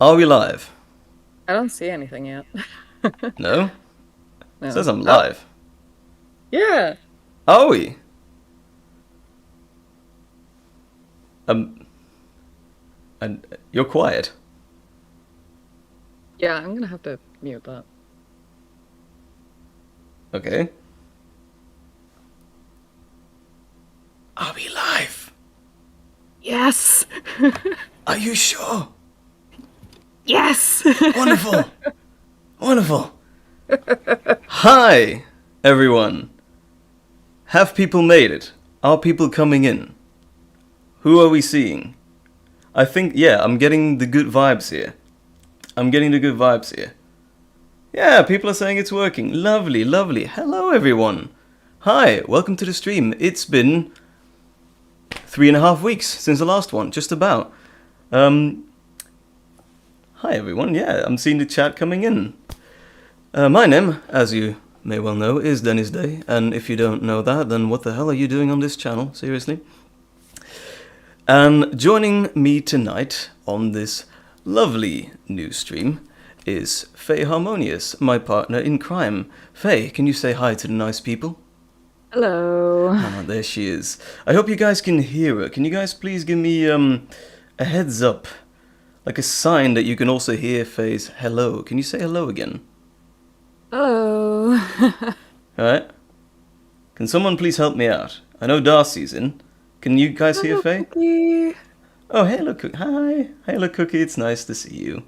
Are we live? I don't see anything yet. No? It No. says I'm Oh, live. yeah. Are we? Um, and you're quiet. Yeah, I'm gonna have to mute that. Okay. Are we live? Yes. Are you sure? Yes. Wonderful. Wonderful. Hi, everyone. Have people made it? Are people coming in? Who are we seeing? I think, yeah, I'm getting the good vibes here. Yeah, people are saying it's working. Lovely, lovely. Hello, everyone. Hi, welcome to the stream. It's been 3.5 weeks since the last one, just about. Hi, everyone. Yeah, I'm seeing the chat coming in. My name, as you may well know, is Dennis Day. And if you don't know that, then what the hell are you doing on this channel? Seriously? And joining me tonight on this lovely new stream is Faye Harmonious, my partner in crime. Faye, can you say hi to the nice people? Hello. Ah, there she is. I hope you guys can hear her. Can you guys please give me a heads up? Like a sign that you can also hear Faye's hello. Can you say hello again? Hello. Alright? Can someone please help me out? I know Darcy's in. Can you guys hear Faye? Cookie. Oh, hello, Cookie. Hi. Hello, Cookie. It's nice to see you.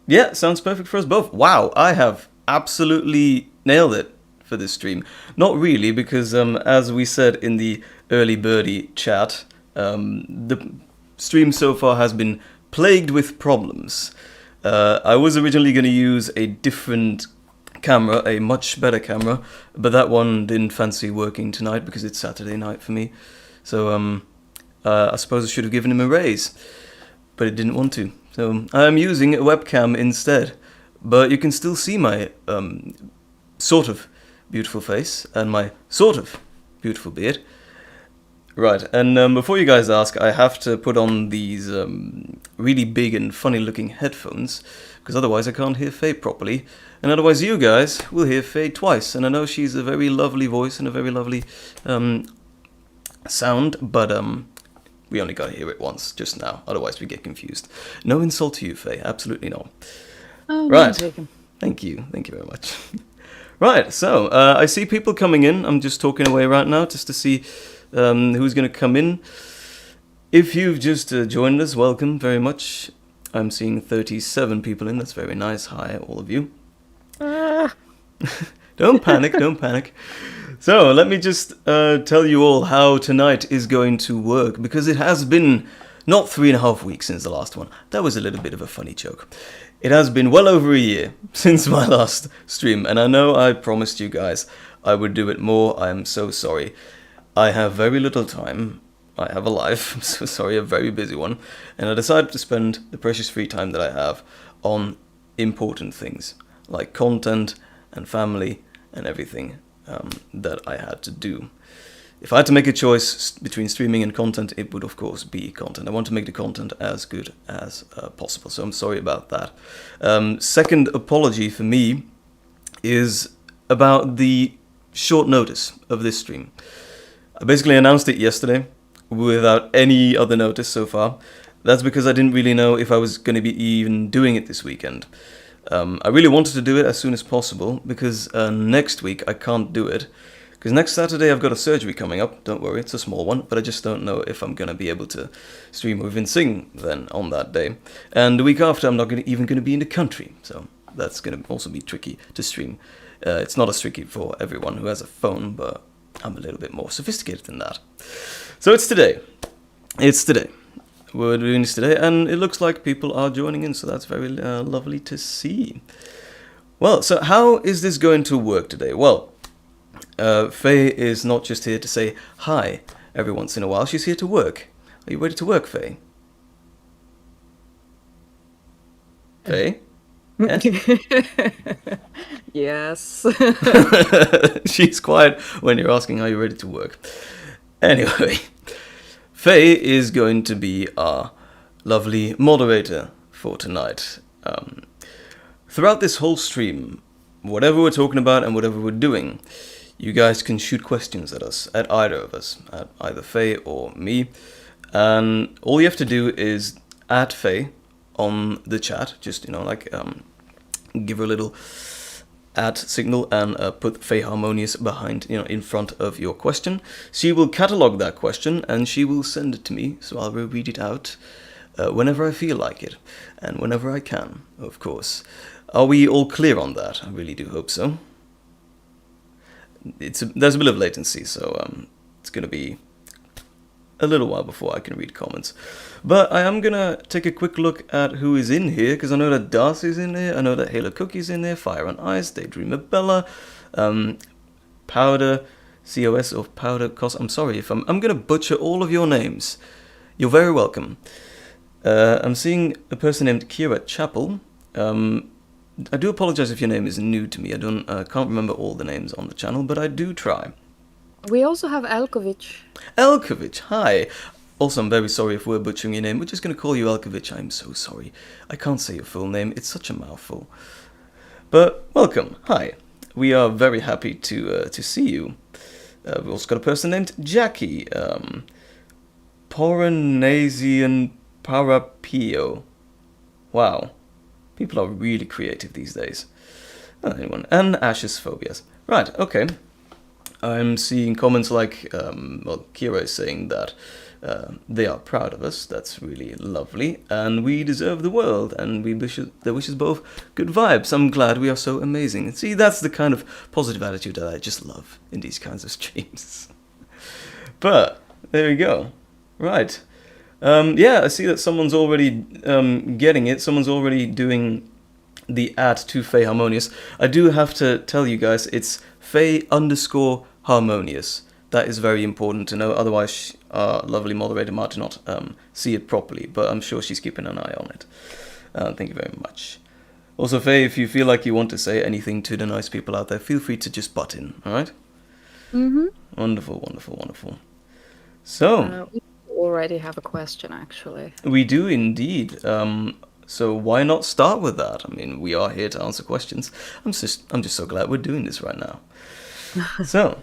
Yeah, sounds perfect for us both. Wow, I have absolutely nailed it for this stream. Not really, because as we said in the early birdie chat, the stream so far has been plagued with problems. I was originally going to use a different camera, a much better camera, but that one didn't fancy working tonight because it's Saturday night for me. So I suppose I should have given him a raise, but it didn't want to. So I'm using a webcam instead, but you can still see my sort of beautiful face and my sort of beautiful beard. Right, and before you guys ask, I have to put on these really big and funny looking headphones, because otherwise I can't hear Faye properly, and otherwise you guys will hear Faye twice, and I know she's a very lovely voice and a very lovely sound, but we only got to hear it once just now, otherwise we get confused. No insult to you, Faye, absolutely not. Oh, Right, taken. thank you very much. Right, so I see people coming in. I'm just talking away right now just to see who's going to come in. If you've just joined us, welcome very much. I'm seeing 37 people in. That's very nice. Hi, all of you. Don't panic, don't panic. So, let me just tell you all how tonight is going to work, because it has been not 3.5 weeks since the last one. That was a little bit of a funny joke. It has been well over a year since my last stream, and I know I promised you guys I would do it more. I am so sorry. I have very little time. I have a life. I'm so sorry, a very busy one. And I decided to spend the precious free time that I have on important things, like content and family and everything that I had to do. If I had to make a choice between streaming and content, it would of course be content. I want to make the content as good as possible, so I'm sorry about that. Second apology for me is about the short notice of this stream. I basically announced it yesterday without any other notice so far. That's because I didn't really know if I was going to be even doing it this weekend. I really wanted to do it as soon as possible, because next week I can't do it. Because next Saturday I've got a surgery coming up. Don't worry, it's a small one, but I just don't know if I'm going to be able to stream or even sing then on that day. And the week after I'm not even going to be in the country, so that's going to also be tricky to stream. It's not as tricky for everyone who has a phone, but I'm a little bit more sophisticated than that. So it's today. We're doing this today, and it looks like people are joining in, so that's very lovely to see. Well, so how is this going to work today? Well, Faye is not just here to say hi every once in a while, she's here to work. Are you ready to work, Faye? Faye? Yes. She's quiet when you're asking, are you ready to work? Anyway, Faye is going to be our lovely moderator for tonight. Throughout this whole stream, whatever we're talking about and whatever we're doing, you guys can shoot questions at us, at either of us, at either Faye or me. And all you have to do is add Faye on the chat, just, give her a little add signal and put Faye Harmonious behind, in front of your question. She will catalog that question and she will send it to me, so I'll read it out whenever I feel like it, and whenever I can, of course. Are we all clear on that? I really do hope so. There's a bit of latency, so it's going to be a little while before I can read comments. But I am going to take a quick look at who is in here, because I know that Darcy's in there, I know that Halo Cookie's in there, Fire and Ice, Daydreamer Bella, Powder, COS or Powder Cos. I'm sorry if I'm going to butcher all of your names. You're very welcome. I'm seeing a person named Kira Chapel. I do apologize if your name is new to me. I can't remember all the names on the channel, but I do try. We also have Elkovic. Elkovic, hi. Also, I'm very sorry if we're butchering your name. We're just going to call you Elkovic. I'm so sorry. I can't say your full name. It's such a mouthful. But welcome. Hi. We are very happy to see you. We've also got a person named Jackie. Poranasian Parapio. Wow. People are really creative these days. Anyone? And Ash's Phobias. Right, okay. I'm seeing comments like, Kira is saying that they are proud of us. That's really lovely. And we deserve the world. And we wish us both good vibes. I'm glad we are so amazing. And see, that's the kind of positive attitude that I just love in these kinds of streams. But, there we go. Right. I see that someone's already getting it. Someone's already doing the add to Faye Harmonious. I do have to tell you guys, it's Faye_Harmonious. That is very important to know. Otherwise, our lovely moderator might not see it properly. But I'm sure she's keeping an eye on it. Thank you very much. Also, Faye, if you feel like you want to say anything to the nice people out there, feel free to just butt in. All right? Mm-hmm. Wonderful, wonderful, wonderful. So... we already have a question, actually. We do indeed. So why not start with that? I mean, we are here to answer questions. I'm just so glad we're doing this right now. So,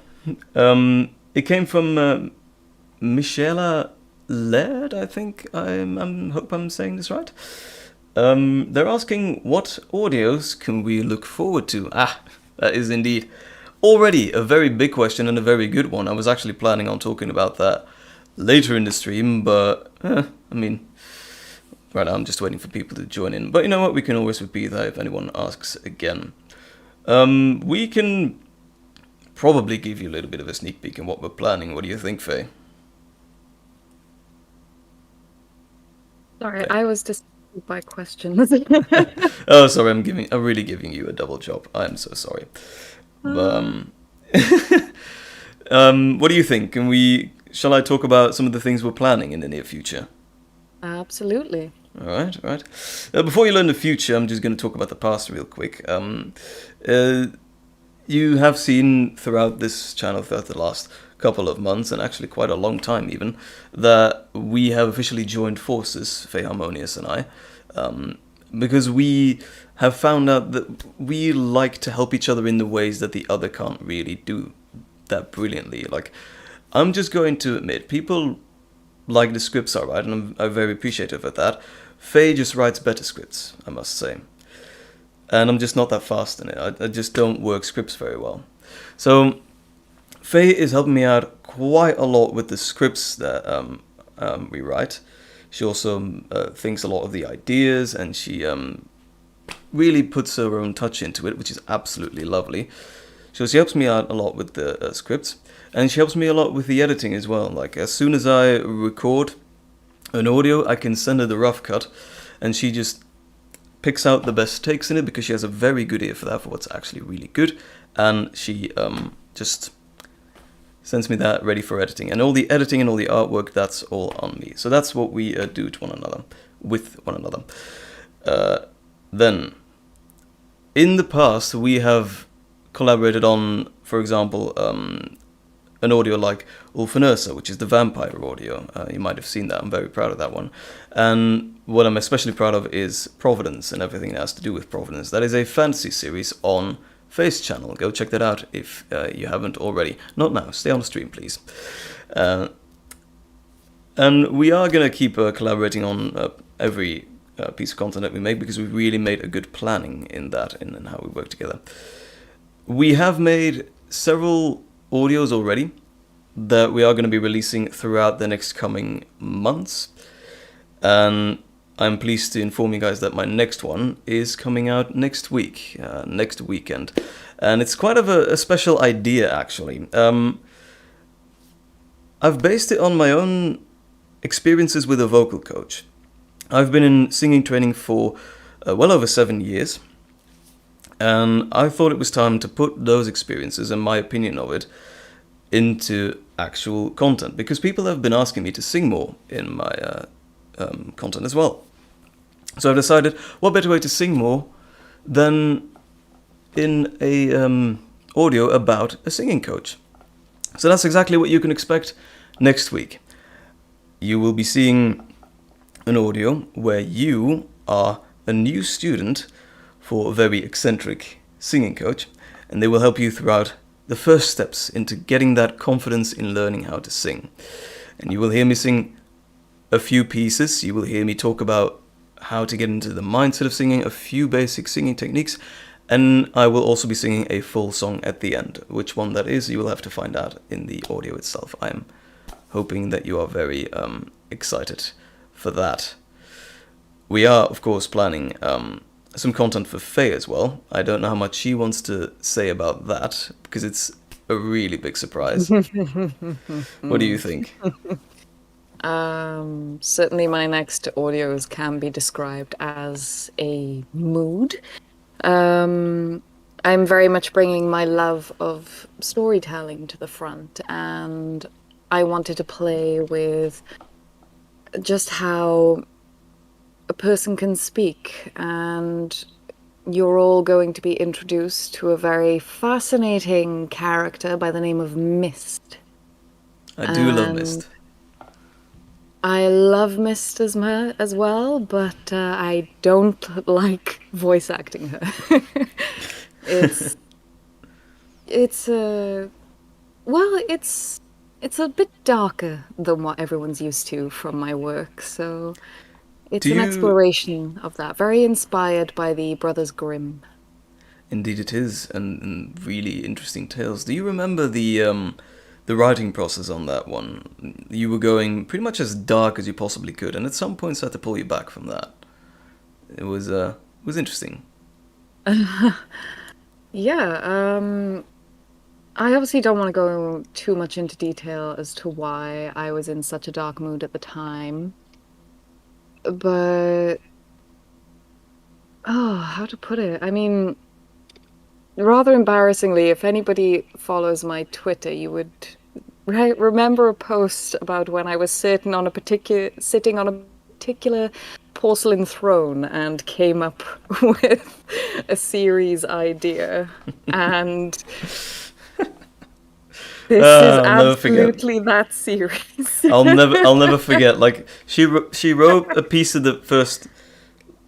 it came from Michela Laird, I think. I hope I'm saying this right. They're asking, what audios can we look forward to? That is indeed already a very big question and a very good one. I was actually planning on talking about that later in the stream, but, right now I'm just waiting for people to join in. But you know what, we can always repeat that if anyone asks again. We can probably give you a little bit of a sneak peek in what we're planning. What do you think, Faye? Sorry, I was distracted by questions. Oh, sorry, I'm really giving you a double job. I'm so sorry. But, what do you think? Shall I talk about some of the things we're planning in the near future? Absolutely. All right. Before you learn the future, I'm just going to talk about the past real quick. You have seen throughout this channel, throughout the last couple of months, and actually quite a long time even, that we have officially joined forces, Faye Harmonious and I, because we have found out that we like to help each other in the ways that the other can't really do that brilliantly. Like, I'm just going to admit, people like the scripts I write, and I'm very appreciative of that. Faye just writes better scripts, I must say. And I'm just not that fast in it. I just don't work scripts very well. So, Faye is helping me out quite a lot with the scripts that we write. She also thinks a lot of the ideas, and she really puts her own touch into it, which is absolutely lovely. So she helps me out a lot with the scripts, and she helps me a lot with the editing as well. Like, as soon as I record an audio, I can send her the rough cut, and she just picks out the best takes in it, because she has a very good ear for that, for what's actually really good, and she just sends me that ready for editing. And all the editing and all the artwork, that's all on me. So that's what we do to one another, with one another. Then, in the past, we have collaborated on, for example, an audio like Ulfanersa, which is the vampire audio. You might have seen that. I'm very proud of that one. And what I'm especially proud of is Providence and everything that has to do with Providence. That is a fantasy series on Faye's channel. Go check that out if you haven't already. Not now. Stay on the stream, please. And we are going to keep collaborating on every piece of content that we make, because we really made a good planning in that and how we work together. We have made several audios already that we are going to be releasing throughout the next coming months. And I'm pleased to inform you guys that my next one is coming out next week, next weekend. And it's quite of a special idea, actually. I've based it on my own experiences with a vocal coach. I've been in singing training for well over 7 years. And I thought it was time to put those experiences and my opinion of it into actual content, because people have been asking me to sing more in my content as well. So I've decided, what better way to sing more than in a audio about a singing coach. So that's exactly what you can expect next week. You will be seeing an audio where you are a new student for a very eccentric singing coach, and they will help you throughout the first steps into getting that confidence in learning how to sing. And you will hear me sing a few pieces. You will hear me talk about how to get into the mindset of singing, a few basic singing techniques, and I will also be singing a full song at the end. Which one that is, you will have to find out in the audio itself. I'm hoping that you are very excited for that. We are, of course, planning some content for Faye as well. I don't know how much she wants to say about that, because it's a really big surprise. What do you think? Certainly my next audios can be described as a mood. I'm very much bringing my love of storytelling to the front, and I wanted to play with just how a person can speak, and you're all going to be introduced to a very fascinating character by the name of Mist. I do love Mist. I love Mist as well, but I don't like voice acting her. it's a bit darker than what everyone's used to from my work, so it's an exploration of that, very inspired by the Brothers Grimm. Indeed it is, and really interesting tales. Do you remember the writing process on that one? You were going pretty much as dark as you possibly could, and at some points I had to pull you back from that. It was interesting. Yeah, I obviously don't want to go too much into detail as to why I was in such a dark mood at the time. But, how to put it? I mean, rather embarrassingly, if anybody follows my Twitter, you would remember a post about when I was sitting on a particular porcelain throne and came up with a series idea. And this is absolutely that series. I'll never forget. Like she wrote a piece of the first,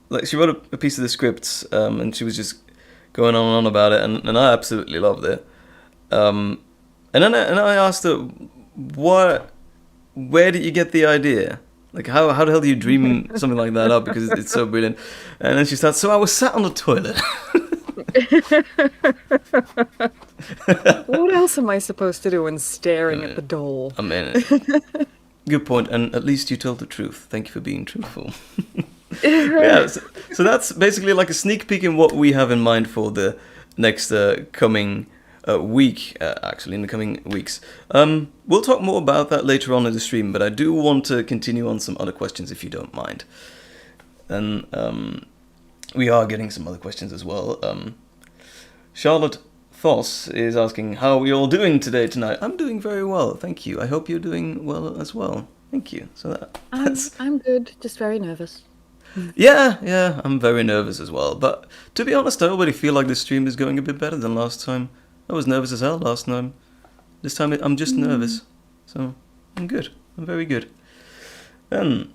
like she wrote a piece of the scripts, and she was just going on and on about it, and I absolutely loved it. And then I asked her, where did you get the idea? Like how the hell do you dream something like that up? Because it's so brilliant. And then she starts. So I was sat on the toilet. What else am I supposed to do when staring at the doll? I mean, good point. And at least you told the truth. Thank you for being truthful. Yeah. So that's basically like a sneak peek in what we have in mind for the next coming week. Actually, in the coming weeks. We'll talk more about that later on in the stream. But I do want to continue on some other questions, if you don't mind. And we are getting some other questions as well. Charlotte Voss is asking, how are we all doing tonight? I'm doing very well, thank you. I hope you're doing well as well. Thank you. So I'm good, just very nervous. Yeah, I'm very nervous as well. But to be honest, I already feel like this stream is going a bit better than last time. I was nervous as hell last time. This time I'm just nervous. So, I'm good. I'm very good. Then,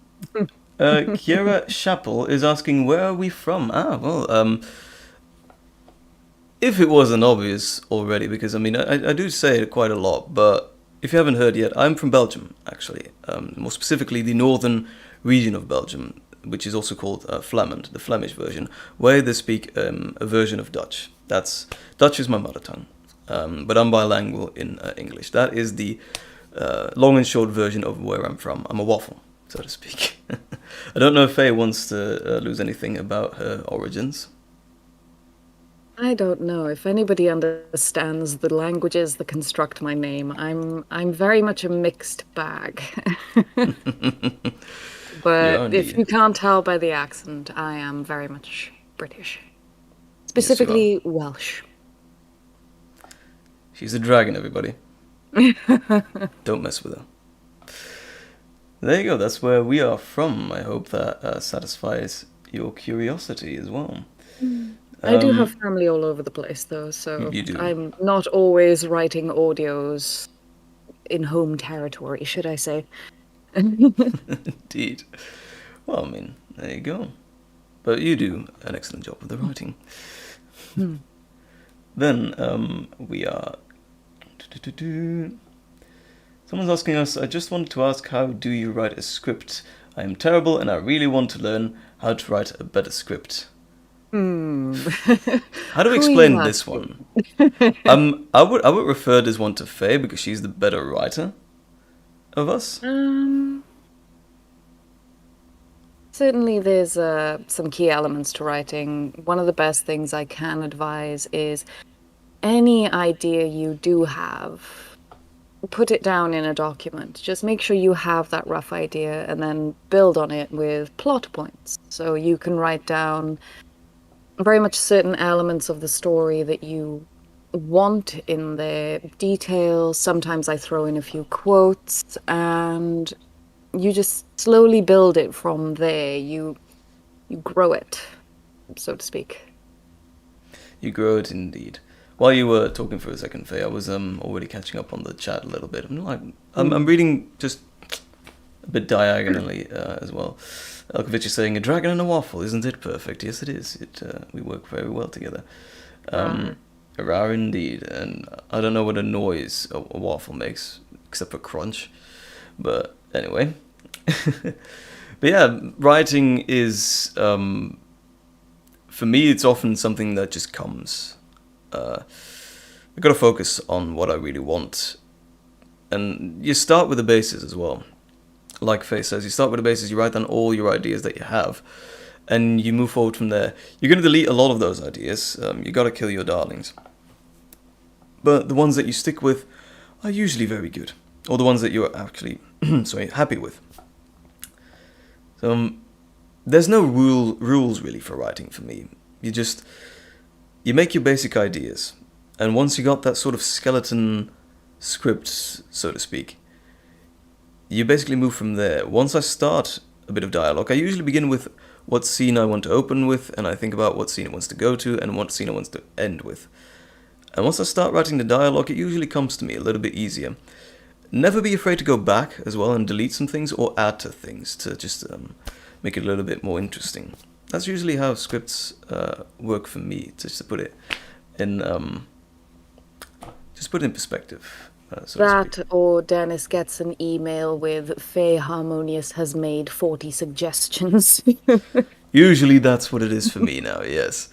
Kiera Chappell is asking, where are we from? If it wasn't obvious already, because I mean, I do say it quite a lot, but if you haven't heard yet, I'm from Belgium, actually. More specifically, the northern region of Belgium, which is also called Flamand, the Flemish version, where they speak a version of Dutch. Dutch is my mother tongue, but I'm bilingual in English. That is the long and short version of where I'm from. I'm a waffle, so to speak. I don't know if Faye wants to lose anything about her origins. I don't know if anybody understands the languages that construct my name. I'm very much a mixed bag. You are But if indeed. you can't tell by the accent, I am very much British. Yes, you are. Specifically Welsh. She's a dragon, everybody. Don't mess with her. There you go, that's where we are from. I hope that satisfies your curiosity as well. I do have family all over the place, though, so You do. I'm not always writing audios in home territory, should I say. Indeed. Well, I mean, there you go. But you do an excellent job with the writing. Then we are... Someone's asking us, I just wanted to ask, how do you write a script? I am terrible and I really want to learn how to write a better script. How do we explain this one? I would refer this one to Faye because she's the better writer of us. Certainly there's some key elements to writing. One of the best things I can advise is any idea you do have, put it down in a document. Just make sure you have that rough idea and then build on it with plot points. So you can write down very much certain elements of the story that you want in there, details. Sometimes I throw in a few quotes, and you just slowly build it from there. You grow it, so to speak. You grow it indeed. While you were talking for a second, Faye, I was already catching up on the chat a little bit. I'm reading just a bit diagonally as well. Elkovich is saying, a dragon and a waffle, isn't it perfect? Yes, it is. We work very well together. Rare indeed. And I don't know what a noise a waffle makes, except for crunch. But anyway. But yeah, writing is, for me, it's often something that just comes. I've got to focus on what I really want. And you start with the basis as well. Like Faye says, you start with the basis, you write down all your ideas that you have, and you move forward from there. You're going to delete a lot of those ideas. You got to kill your darlings. But the ones that you stick with are usually very good. Or the ones that you're actually happy with. So there's no rules really for writing for me. You make your basic ideas, and once you got that sort of skeleton script, so to speak, you basically move from there. Once I start a bit of dialogue, I usually begin with what scene I want to open with, and I think about what scene it wants to go to, and what scene I want to end with. And once I start writing the dialogue, it usually comes to me a little bit easier. Never be afraid to go back as well and delete some things or add to things to just make it a little bit more interesting. That's usually how scripts work for me, just to put it in perspective. So that, or Dennis gets an email with Faye Harmonious has made 40 suggestions. Usually that's what it is for me now, yes.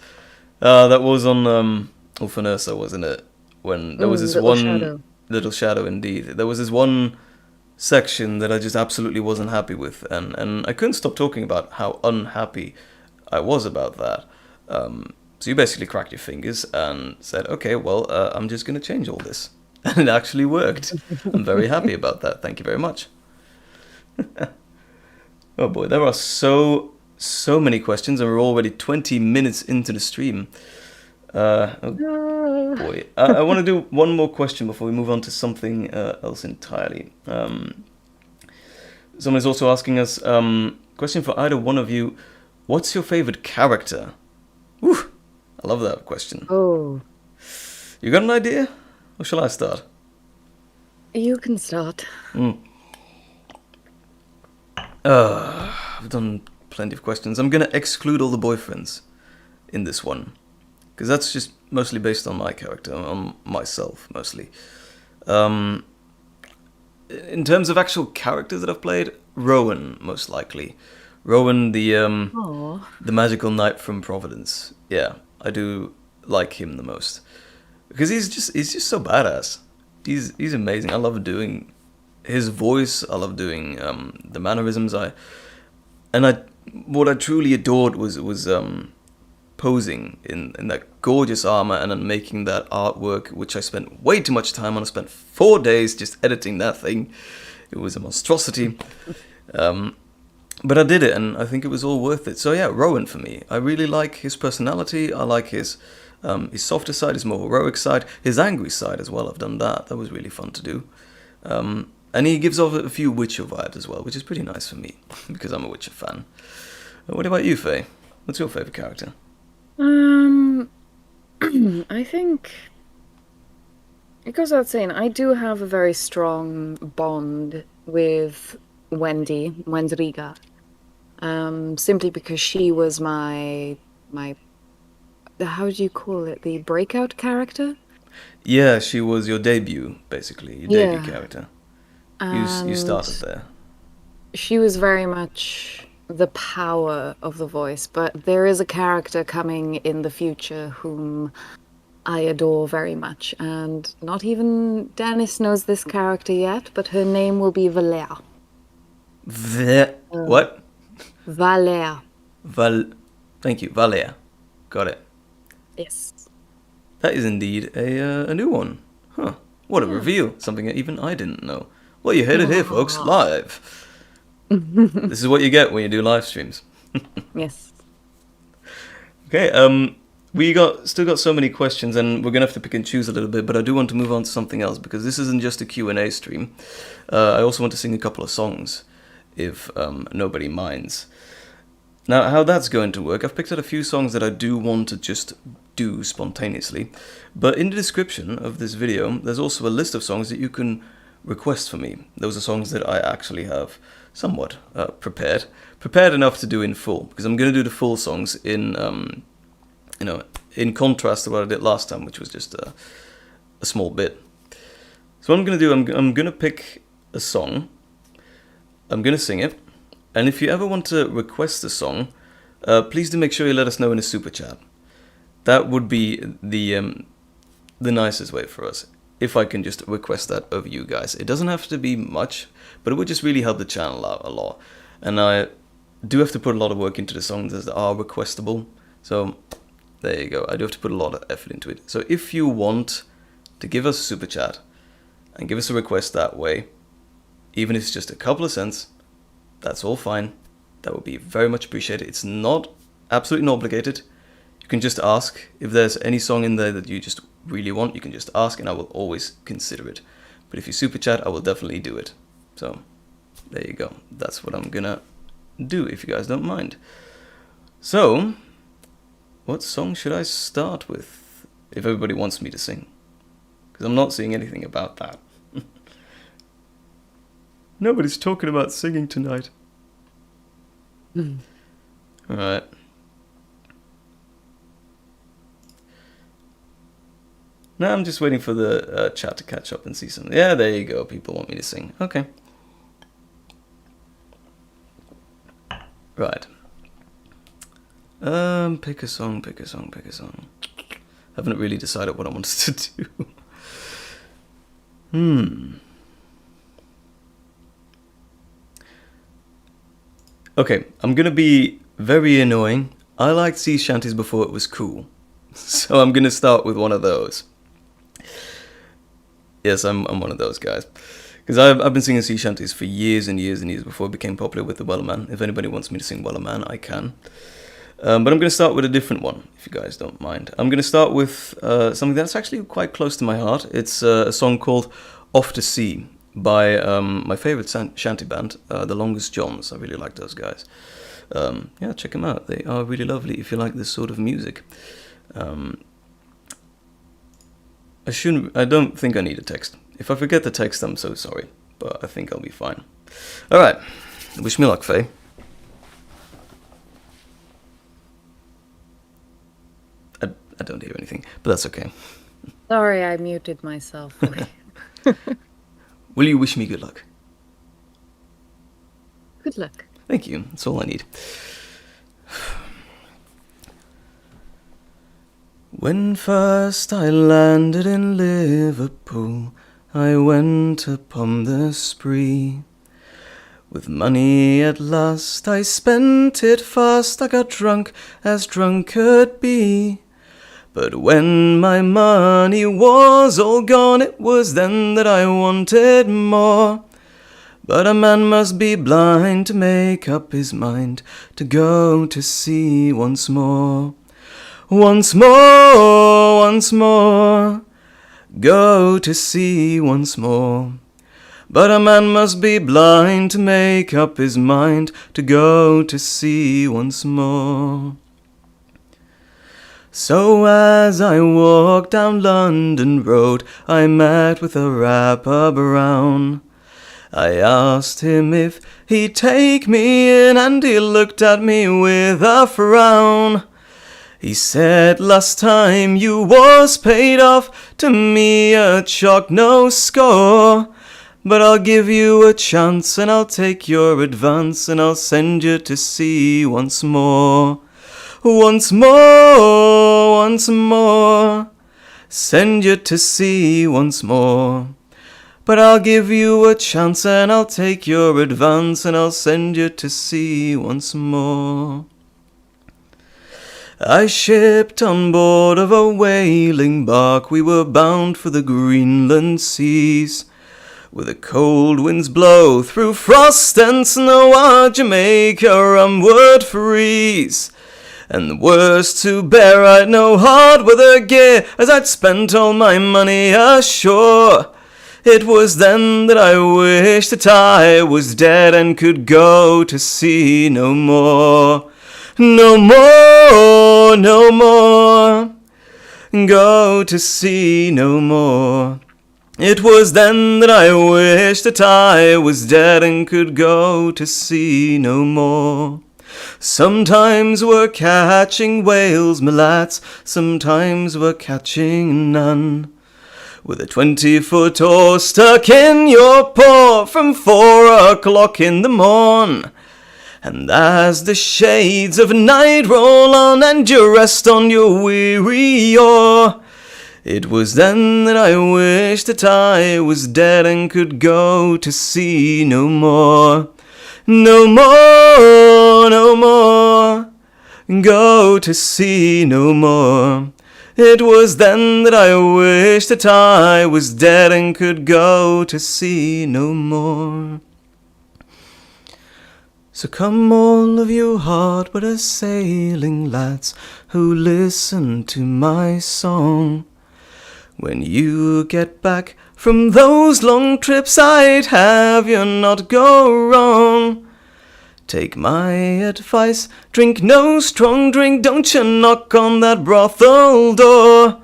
That was on Ulfanersa, wasn't it? When there was this little shadow indeed. There was this one section that I just absolutely wasn't happy with, and I couldn't stop talking about how unhappy I was about that. So you basically cracked your fingers and said, okay, well, I'm just going to change all this. And it actually worked. I'm very happy about that. Thank you very much. Oh boy, there are so many questions, and we're already 20 minutes into the stream. Oh boy. I want to do one more question before we move on to something else entirely. Someone is also asking us, question for either one of you, what's your favorite character? Woo, I love that question. Oh. You got an idea? Or shall I start? You can start. I've done plenty of questions. I'm gonna exclude all the boyfriends in this one, because that's just mostly based on my character, on myself mostly. In terms of actual characters that I've played, Rowan most likely. Rowan, Oh. the magical knight from Providence. Yeah, I do like him the most because he's just so badass. He's amazing. I love doing his voice. I love doing the mannerisms. What I truly adored was posing in that gorgeous armor and then making that artwork, which I spent way too much time on. I spent 4 days just editing that thing. It was a monstrosity. But I did it, and I think it was all worth it. So yeah, Rowan for me. I really like his personality. I like his softer side, his more heroic side, his angry side as well. I've done that. That was really fun to do. And he gives off a few Witcher vibes as well, which is pretty nice for me, because I'm a Witcher fan. What about you, Faye? What's your favourite character? I think it goes without saying, I do have a very strong bond with Wendriga. Simply because she was my how do you call it? The breakout character? Yeah, she was your debut, basically, your debut Yeah. character. You And started there. she was very much the power of the voice, but there is a character coming in the future whom I adore very much, and not even Dennis knows this character yet, but her name will be Valère. What? Valère. Thank you, Valia. Got it. Yes. That is indeed a new one. Huh. What a reveal. Something that even I didn't know. Well, you heard it here, folks, live. This is what you get when you do live streams. Yes. Okay, we still got so many questions, and we're gonna have to pick and choose a little bit. But I do want to move on to something else because this isn't just a Q&A stream. I also want to sing a couple of songs, if nobody minds. Now, how that's going to work, I've picked out a few songs that I do want to just do spontaneously. But in the description of this video, there's also a list of songs that you can request for me. Those are songs that I actually have somewhat prepared enough to do in full, because I'm going to do the full songs in in contrast to what I did last time, which was just a small bit. So what I'm going to do, I'm going to pick a song, I'm going to sing it, and if you ever want to request a song, please do make sure you let us know in a super chat. That would be the nicest way for us, if I can just request that of you guys. It doesn't have to be much, but it would just really help the channel out a lot. And I do have to put a lot of work into the songs that are requestable. So there you go. I do have to put a lot of effort into it. So if you want to give us a super chat and give us a request that way, even if it's just a couple of cents, that's all fine. That would be very much appreciated. It's not absolutely not obligated. You can just ask. If there's any song in there that you just really want, you can just ask and I will always consider it. But if you super chat, I will definitely do it. So there you go. That's what I'm gonna do, if you guys don't mind. So what song should I start with, if everybody wants me to sing? Because I'm not seeing anything about that. Nobody's talking about singing tonight. Alright. Now I'm just waiting for the chat to catch up and see something. Yeah, there you go. People want me to sing. Okay. Right. Pick a song. Haven't really decided what I wanted to do. Okay, I'm gonna be very annoying. I liked sea shanties before it was cool. So I'm gonna start with one of those. Yes, I'm one of those guys. Because I've been singing sea shanties for years and years and years before it became popular with the Wellerman. If anybody wants me to sing Wellerman, I can. But I'm going to start with a different one, if you guys don't mind. I'm going to start with something that's actually quite close to my heart. It's a song called Off to Sea by my favorite shanty band, The Longest Johns. I really like those guys. Yeah, check them out. They are really lovely if you like this sort of music. I don't think I need a text. If I forget the text, I'm so sorry, but I think I'll be fine. Alright, wish me luck, Faye. I don't hear anything, but that's okay. Sorry, I muted myself. Will you wish me good luck? Good luck. Thank you, that's all I need. When first I landed in Liverpool, I went upon the spree. With money at last, I spent it fast, I got drunk as drunk could be. But when my money was all gone, it was then that I wanted more. But a man must be blind to make up his mind to go to sea once more. Once more, once more, go to sea once more. But a man must be blind to make up his mind to go to sea once more. So as I walked down London Road, I met with a rapper brown. I asked him if he'd take me in, and he looked at me with a frown. He said, last time you was paid off, to me a chalk no score. But I'll give you a chance, and I'll take your advance, and I'll send you to sea once more. Once more, once more, send you to sea once more. But I'll give you a chance, and I'll take your advance, and I'll send you to sea once more. I shipped on board of a whaling bark, we were bound for the Greenland seas. With the cold winds blow through frost and snow, our Jamaica rum would freeze. And the worst to bear, I'd no hard weather gear, as I'd spent all my money ashore. It was then that I wished that I was dead and could go to sea no more. No more, no more, go to sea no more. It was then that I wished that I was dead and could go to sea no more. Sometimes we're catching whales, my lads, sometimes we're catching none. With a 20-foot oar stuck in your paw from 4 o'clock in the morn. And as the shades of night roll on and you rest on your weary oar, it was then that I wished that I was dead and could go to sea no more. No more, no more, go to sea no more. It was then that I wished that I was dead and could go to sea no more. So come all of you hard-weather sailing lads who listen to my song. When you get back from those long trips, I'd have you not go wrong. Take my advice, drink no strong drink, don't you knock on that brothel door.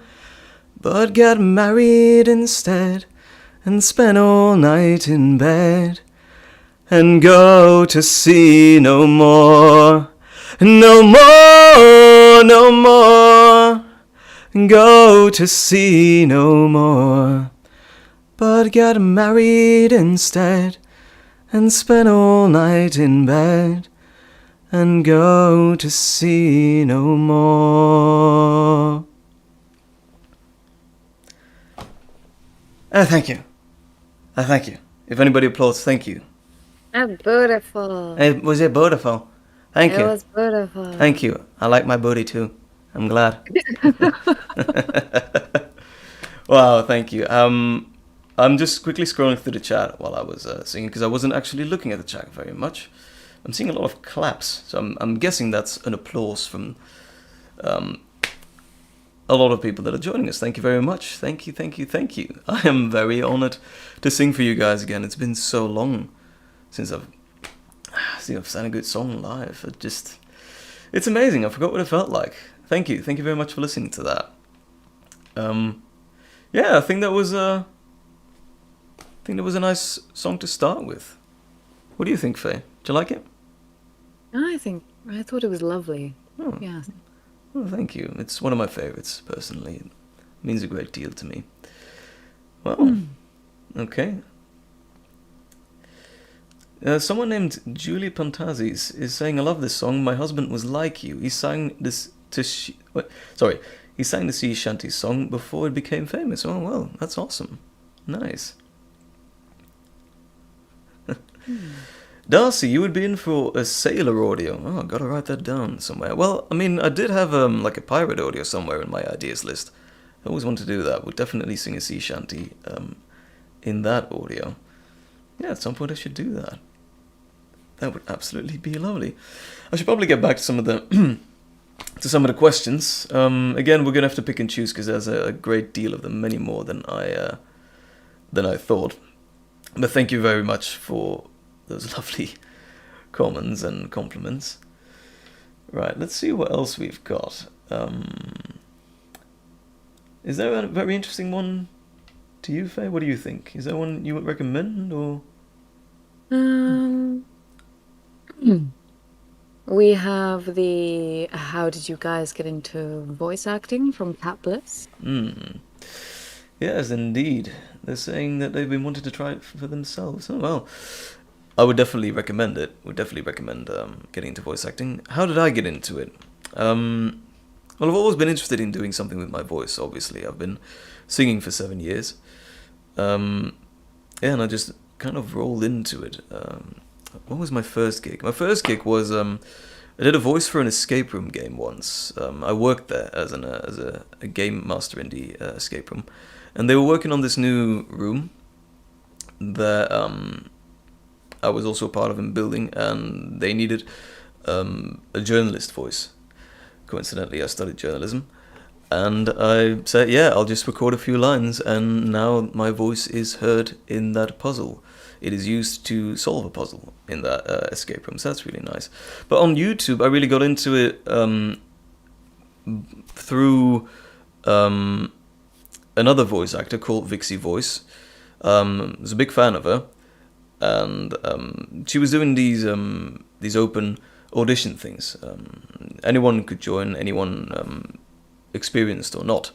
But get married instead, and spend all night in bed, and go to sea no more. No more, no more, go to sea no more. But get married instead, and spend all night in bed, and go to sea no more. Thank you. Thank you. If anybody applauds, thank you. Beautiful. Was it beautiful? Thank you. It was beautiful. Thank you. I like my booty too. I'm glad. Wow, thank you. I'm just quickly scrolling through the chat while I was singing, because I wasn't actually looking at the chat very much. I'm seeing a lot of claps, so I'm guessing that's an applause from a lot of people that are joining us. Thank you very much. Thank you, thank you, thank you. I am very honored to sing for you guys again. It's been so long since I've sang a good song live. It's amazing. I forgot what it felt like. Thank you very much for listening to that. Yeah, I think that was think it was a nice song to start with. What do you think, Faye? Do you like it? I thought it was lovely. Oh. Yeah. Well, thank you. It's one of my favorites, personally. It means a great deal to me. Well, okay. Someone named Julie Pantazis is saying, I love this song. My husband was like you. He sang this he sang the sea shanty song before it became famous. Oh, well, that's awesome. Nice. Darcy, you would be in for a sailor audio. Oh, gotta write that down somewhere. Well, I mean, I did have like a pirate audio somewhere in my ideas list. I always want to do that. Would definitely sing a sea shanty in that audio. Yeah, at some point I should do that. That would absolutely be lovely. I should probably get back to some of the questions. Again, we're gonna have to pick and choose because there's a great deal of them, many more than I thought. But thank you very much for those lovely comments and compliments. Right, let's see what else we've got. Is there a very interesting one to you, Faye? What do you think? Is there one you would recommend, or? We have the how did you guys get into voice acting from Cat Bliss? Yes, indeed. They're saying that they've been wanting to try it for themselves. Oh, well. I would definitely recommend it. Would definitely recommend getting into voice acting. How did I get into it? Well, I've always been interested in doing something with my voice, obviously. I've been singing for 7 years. And I just kind of rolled into it. What was my first gig? My first gig was I did a voice for an escape room game once. I worked there as a game master in the escape room. And they were working on this new room that I was also part of in building, and they needed a journalist voice. Coincidentally, I studied journalism, and I said, yeah, I'll just record a few lines, and now my voice is heard in that puzzle. It is used to solve a puzzle in that escape room, so that's really nice. But on YouTube, I really got into it through another voice actor called Vixie Voice. I was a big fan of her, and she was doing these open audition things. Anyone could join, anyone experienced or not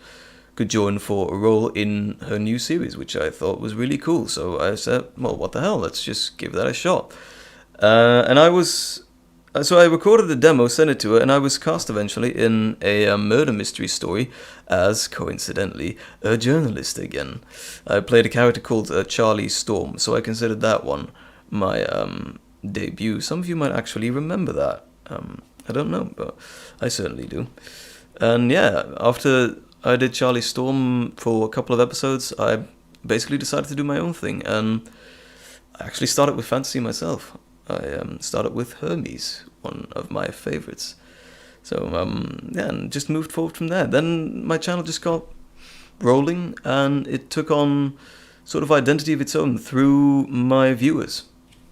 could join for a role in her new series, which I thought was really cool. So I said, well, what the hell, let's just give that a shot. So I recorded the demo, sent it to her, and I was cast eventually in a murder mystery story as, coincidentally, a journalist again. I played a character called Charlie Storm, so I considered that one my debut. Some of you might actually remember that. I don't know, but I certainly do. And yeah, after I did Charlie Storm for a couple of episodes, I basically decided to do my own thing, and I actually started with fantasy myself. I started with Hermes, one of my favorites. So, yeah, and just moved forward from there. Then my channel just got rolling, and it took on sort of identity of its own through my viewers,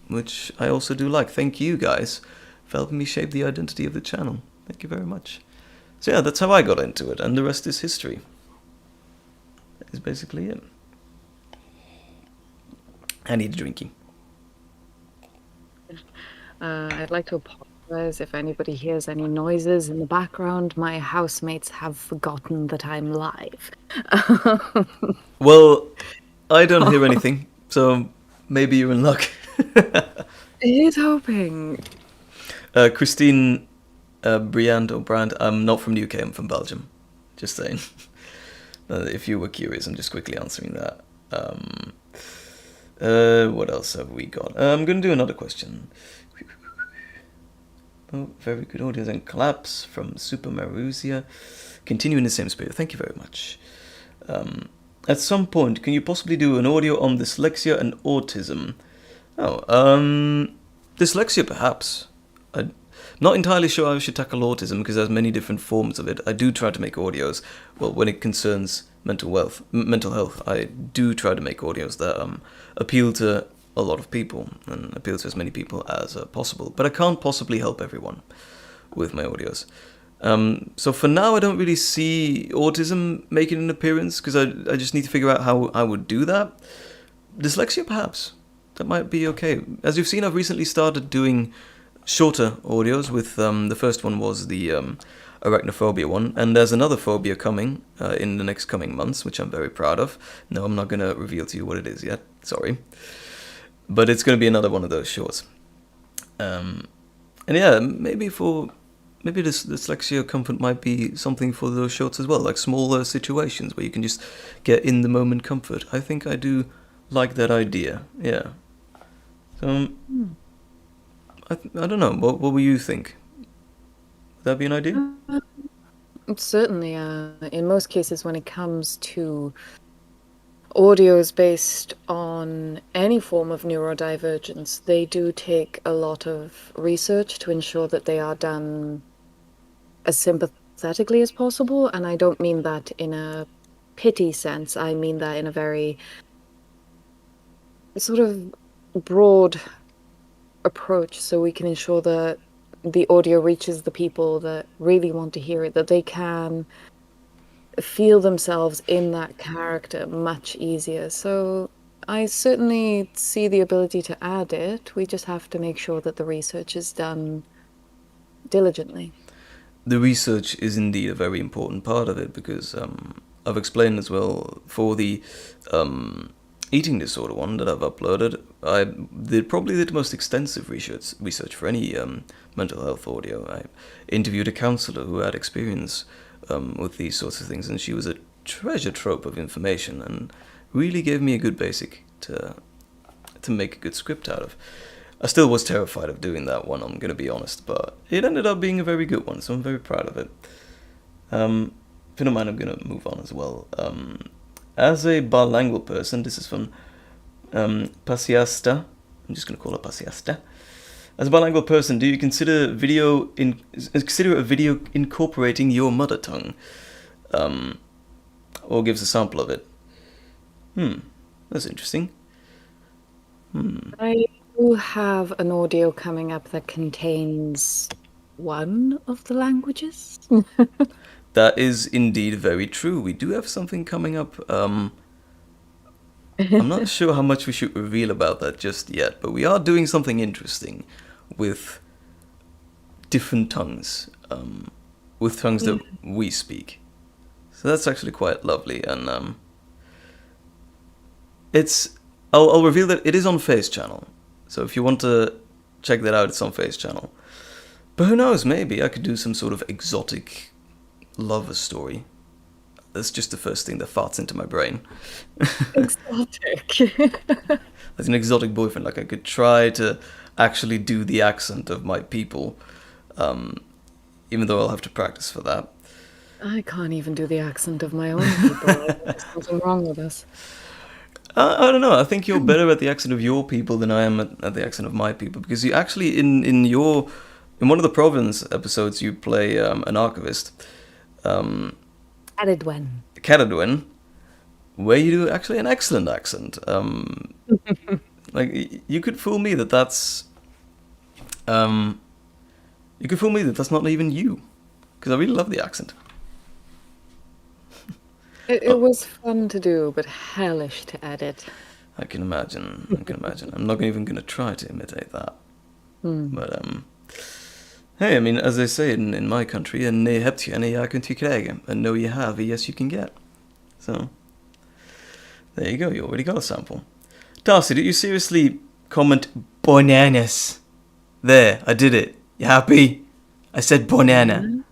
which I also do like. Thank you guys for helping me shape the identity of the channel. Thank you very much. So yeah, that's how I got into it, and the rest is history. That is basically it. I need a drinky. I'd like to apologize if anybody hears any noises in the background. My housemates have forgotten that I'm live. Well, I don't hear anything, so maybe you're in luck. He's hoping. Christine Briand or Brand, I'm not from the UK, I'm from Belgium. Just saying. If you were curious, I'm just quickly answering that. What else have we got? I'm going to do another question. Oh, very good audio and claps from Super Maruzia. Continue in the same spirit. Thank you very much. At some point, can you possibly do an audio on dyslexia and autism? Oh, dyslexia perhaps. I'm not entirely sure how I should tackle autism because there's many different forms of it. I do try to make audios. Well, when it concerns mental health, I do try to make audios that appeal to a lot of people and appeal to as many people as possible. But I can't possibly help everyone with my audios. So for now, I don't really see autism making an appearance because I just need to figure out how I would do that. dyslexia, perhaps. That might be okay. As you've seen, I've recently started doing shorter audios with, the first one was the arachnophobia one, and there's another phobia coming in the next coming months, which I'm very proud of. No, I'm not going to reveal to you what it is yet, sorry. But it's going to be another one of those shorts. And yeah, maybe this dyslexia comfort might be something for those shorts as well, like smaller situations where you can just get in the moment comfort. I think I do like that idea, yeah. So, I don't know, what will you think? Would that be an idea? Certainly, in most cases, when it comes to audios based on any form of neurodivergence, they do take a lot of research to ensure that they are done as sympathetically as possible. And I don't mean that in a pity sense, I mean that in a very sort of broad approach, so we can ensure that the audio reaches the people that really want to hear it, that they can feel themselves in that character much easier. So I certainly see the ability to add it. We just have to make sure that the research is done diligently. The research is indeed a very important part of it, because I've explained as well, for the eating disorder one that I've uploaded, I did probably the most extensive research for any mental health audio. I interviewed a counselor who had experience with these sorts of things, and she was a treasure trove of information and really gave me a good basic to make a good script out of. I still was terrified of doing that one, I'm going to be honest, but it ended up being a very good one, so I'm very proud of it. If you don't mind, I'm going to move on as well. As a bilingual person, this is from Pasiasta. I'm just going to call her Pasiasta. As a bilingual person, do you consider a video incorporating your mother tongue? Or gives a sample of it? That's interesting. I do have an audio coming up that contains one of the languages. That is indeed very true. We do have something coming up. I'm not sure how much we should reveal about that just yet, but we are doing something interesting with different tongues, with tongues that we speak. So that's actually quite lovely, and I'll reveal that it is on Faye's channel. So if you want to check that out, it's on Faye's channel. But who knows, maybe I could do some sort of exotic lover story. That's just the first thing that farts into my brain. Exotic. As an exotic boyfriend, like I could try to actually do the accent of my people, even though I'll have to practice for that. I can't even do the accent of my own people. There's something wrong with us. I don't know. I think you're better at the accent of your people than I am at the accent of my people, because you actually in one of the Province episodes you play an archivist. Caradwen, where you do actually an excellent accent. Like you could fool me that that's not even you, because I really love the accent. It was fun to do, but hellish to edit. I can imagine. I'm not even going to try to imitate that. But hey, I mean, as they say in my country, en nee hebt je en ja kunt je krijgen. And no you have, yes you can get. So, there you go, you already got a sample. Darcy, did you seriously comment bananas? There, I did it. You happy? I said banana.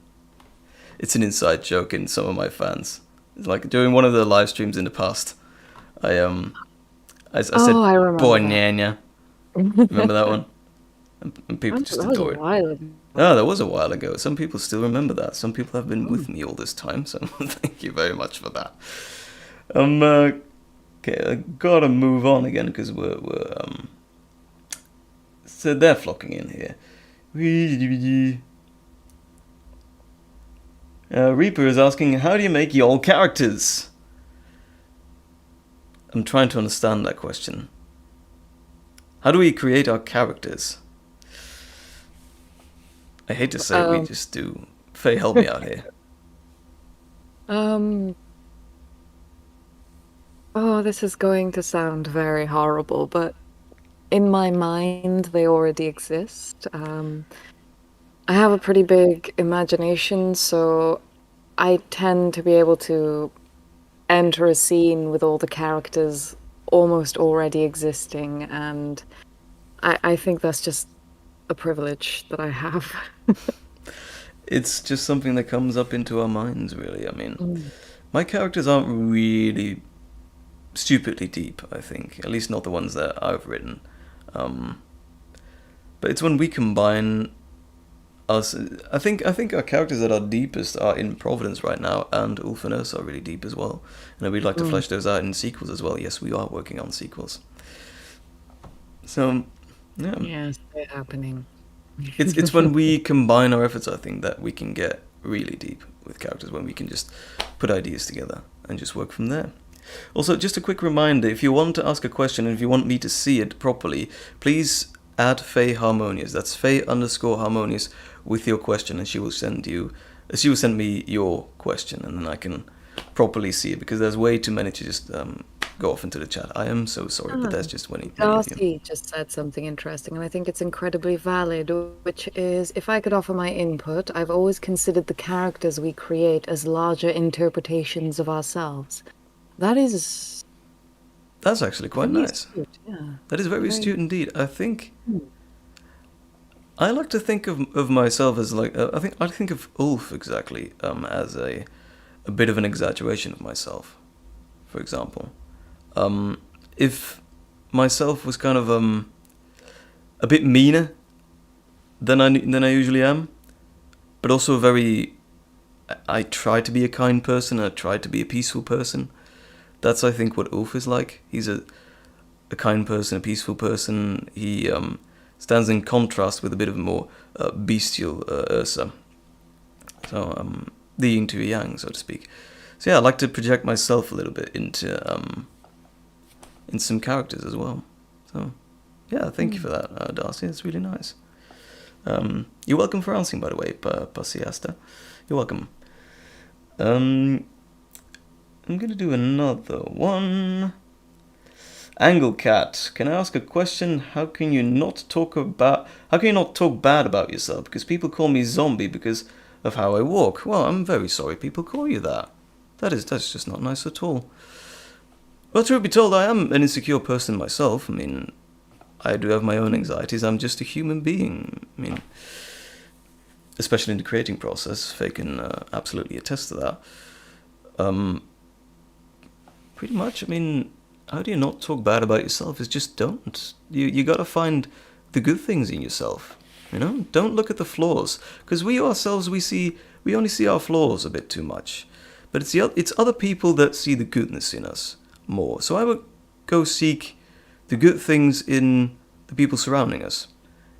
It's an inside joke in some of my fans. It's like during one of the live streams in the past, I said I remember banana. Remember that one? And people just adore it. Oh, that was a while ago. Some people still remember that. Some people have been with me all this time, so thank you very much for that. Okay, I gotta move on again because we're so they're flocking in here. Reaper is asking, how do you make y'all characters? I'm trying to understand that question. How do we create our characters? I hate to say we just do. Faye, help me out here. Oh, this is going to sound very horrible, but in my mind, they already exist. I have a pretty big imagination, so I tend to be able to enter a scene with all the characters almost already existing, and I think that's just a privilege that I have. It's just something that comes up into our minds, really. I mean, Mm. my characters aren't really stupidly deep, I think. At least not the ones that I've written. Um, but it's when we combine us. I think our characters that are deepest are in Providence right now, and Ulf and Ursa are really deep as well. And we'd like to Mm. flesh those out in sequels as well. Yes, we are working on sequels. So, yeah, Yes, they're happening. it's when we combine our efforts, I think, that we can get really deep with characters. When we can just put ideas together and just work from there. Also, just a quick reminder: if you want to ask a question and if you want me to see it properly, please add Faye Harmonious. That's Faye_Harmonious with your question, and she will send me your question, and then I can properly see it, because there's way too many to just go off into the chat. I am so sorry, but that's just many of you. Darcy just said something interesting, and I think it's incredibly valid, which is if I could offer my input, I've always considered the characters we create as larger interpretations of ourselves. That is That's actually quite very nice. astute, yeah. That is very Very. astute indeed. I think Hmm. I like to think of myself as like I think of Ulf exactly as a bit of an exaggeration of myself. For example, if myself was kind of a bit meaner than I usually am, but also very. I try to be a kind person. I try to be a peaceful person. That's, I think, what Ulf is like. He's a kind person, a peaceful person. He stands in contrast with a bit of a more bestial Ursa. So the yin to yang, so to speak. So yeah, I like to project myself a little bit into in some characters as well. So yeah, thank you for that, Darcy. It's really nice. You're welcome for answering, by the way, Pasiasta. You're welcome. I'm gonna do another one. Anglecat, can I ask a question? How can you not talk bad about yourself? Because people call me zombie because of how I walk. Well, I'm very sorry people call you that. That's just not nice at all. Well, truth be told, I am an insecure person myself. I mean, I do have my own anxieties. I'm just a human being. I mean, especially in the creating process, Faye can absolutely attest to that. Pretty much, I mean, how do you not talk bad about yourself? Is just don't. You gotta find the good things in yourself. You know, don't look at the flaws, because we ourselves we only see our flaws a bit too much, but it's other people that see the goodness in us more. So I would go seek the good things in the people surrounding us.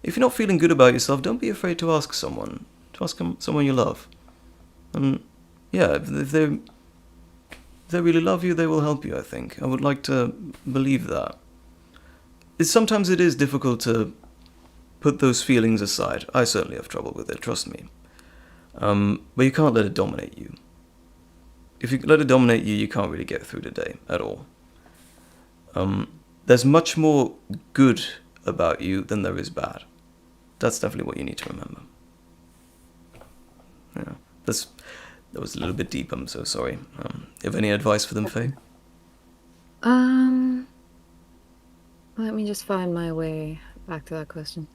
If you're not feeling good about yourself, don't be afraid to ask someone, someone you love, and yeah, if they really love you, they will help you, I think. I would like to believe that. Sometimes it is difficult to put those feelings aside. I certainly have trouble with it, trust me. But you can't let it dominate you. If you let it dominate you, you can't really get through the day at all. There's much more good about you than there is bad. That's definitely what you need to remember. Yeah, that was a little bit deep, I'm so sorry. You have any advice for them, Faye? Let me just find my way back to that question.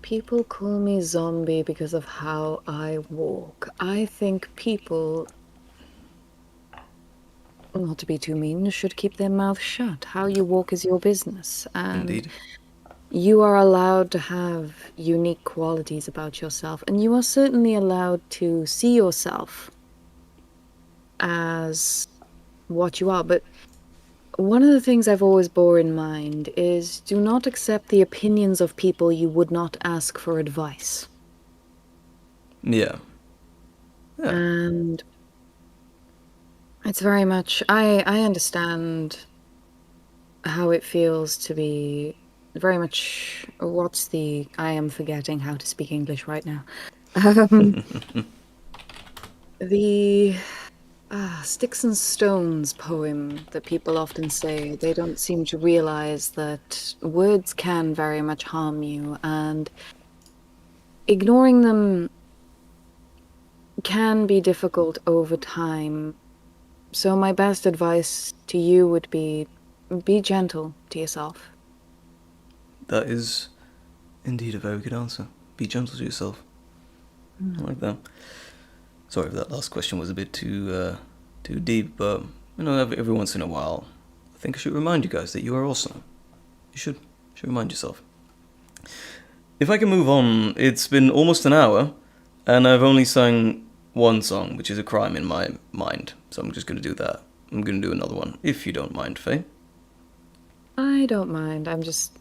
People call me zombie because of how I walk. I think people, not to be too mean, should keep their mouth shut. How you walk is your business, and Indeed. you are allowed to have unique qualities about yourself, and you are certainly allowed to see yourself as what you are. But one of the things I've always bore in mind is do not accept the opinions of people you would not ask for advice. Yeah. Yeah. And it's very much, I understand how it feels to be very much, I am forgetting how to speak English right now. Um, the Sticks and Stones poem that people often say. They don't seem to realize that words can very much harm you, and ignoring them can be difficult over time. So my best advice to you would be gentle to yourself. That is indeed a very good answer. Be gentle to yourself. I like that. Sorry if that last question was a bit too deep, but every once in a while, I think I should remind you guys that you are awesome. You should remind yourself. If I can move on, it's been almost an hour, and I've only sung one song, which is a crime in my mind. So I'm just going to do that. I'm going to do another one, if you don't mind, Faye. I don't mind. I'm just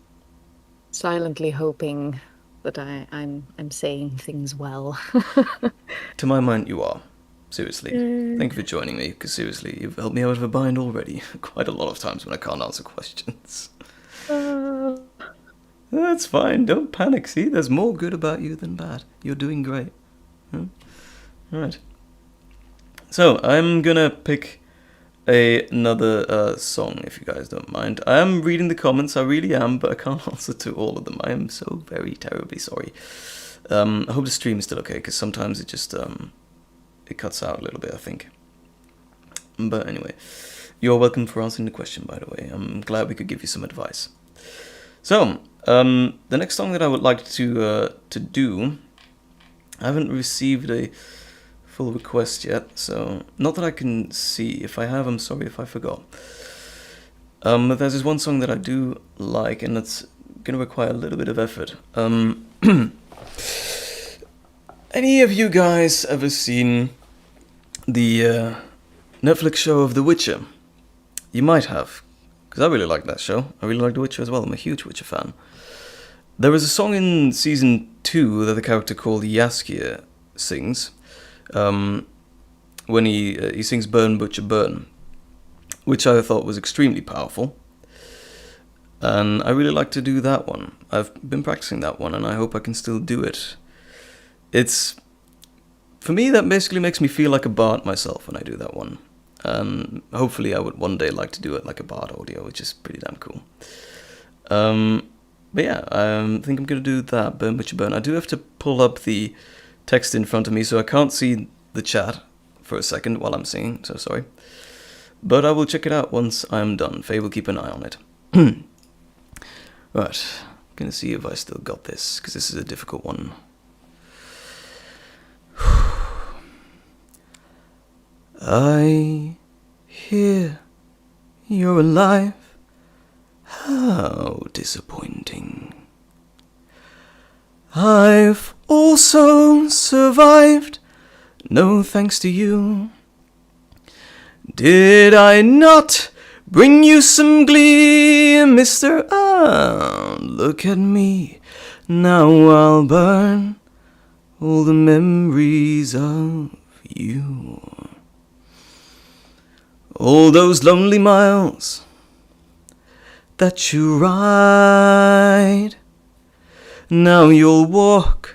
silently hoping that I'm saying things well. To my mind, you are. Seriously. Thank you for joining me, because seriously, you've helped me out of a bind already. Quite a lot of times when I can't answer questions. That's fine, don't panic. See, there's more good about you than bad. You're doing great. Alright. So, I'm gonna pick another song, if you guys don't mind. I am reading the comments, I really am, but I can't answer to all of them. I am so very terribly sorry. I hope the stream is still okay, because sometimes it just, it cuts out a little bit, I think. But anyway, you're welcome for answering the question, by the way. I'm glad we could give you some advice. So, the next song that I would like to do, I haven't received a full request yet, so not that I can see. If I have, I'm sorry if I forgot. But there's this one song that I do like, and that's going to require a little bit of effort. Any of you guys ever seen the Netflix show of The Witcher? You might have, because I really like that show. I really like The Witcher as well. I'm a huge Witcher fan. There is a song in Season 2 that the character called Jaskier sings, when he sings Burn, Butcher, Burn, which I thought was extremely powerful. And I really like to do that one. I've been practicing that one, and I hope I can still do it. For me, that basically makes me feel like a bard myself when I do that one. And hopefully I would one day like to do it like a bard audio, which is pretty damn cool. But yeah, I think I'm going to do that, Burn Butcher Burn. I do have to pull up the text in front of me, so I can't see the chat for a second while I'm singing, so sorry. But I will check it out once I'm done. Faye will keep an eye on it. Right, I'm going to see if I still got this, because this is a difficult one. I hear you're alive. How disappointing. I've also survived, no thanks to you. Did I not bring you some glee, mister? Ah, look at me, now I'll burn all the memories of you. All those lonely miles that you ride, now you'll walk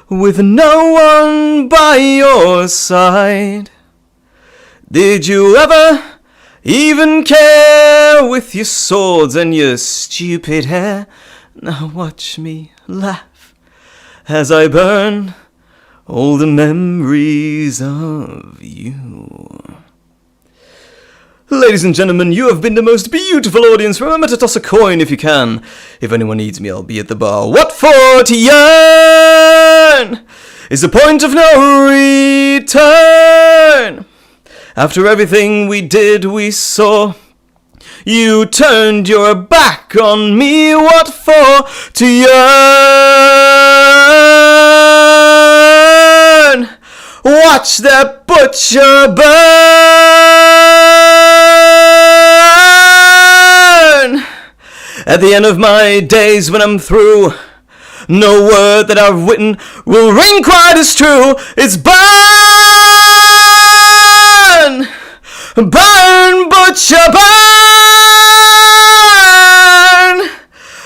with no one by your side. Did you ever even care with your swords and your stupid hair? Now watch me laugh as I burn all the memories of you. Ladies and gentlemen, you have been the most beautiful audience. Remember to toss a coin if you can. If anyone needs me, I'll be at the bar. What for? To yearn is the point of no return. After everything we did, we saw. You turned your back on me. What for? To yearn. Watch that butcher burn. At the end of my days when I'm through, no word that I've written will ring quite as true. It's burn, burn, butcher, burn,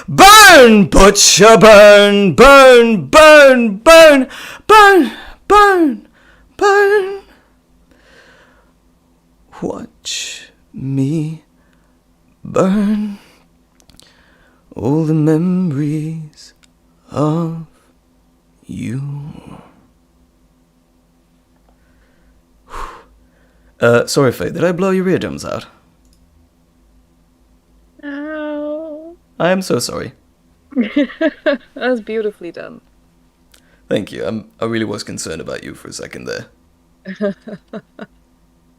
burn, butcher, burn, burn, burn, burn, burn, burn, burn. Watch me burn all the memories of you. Sorry, Faye, did I blow your eardrums out? Ow. I am so sorry. That was beautifully done. Thank you. I really was concerned about you for a second there.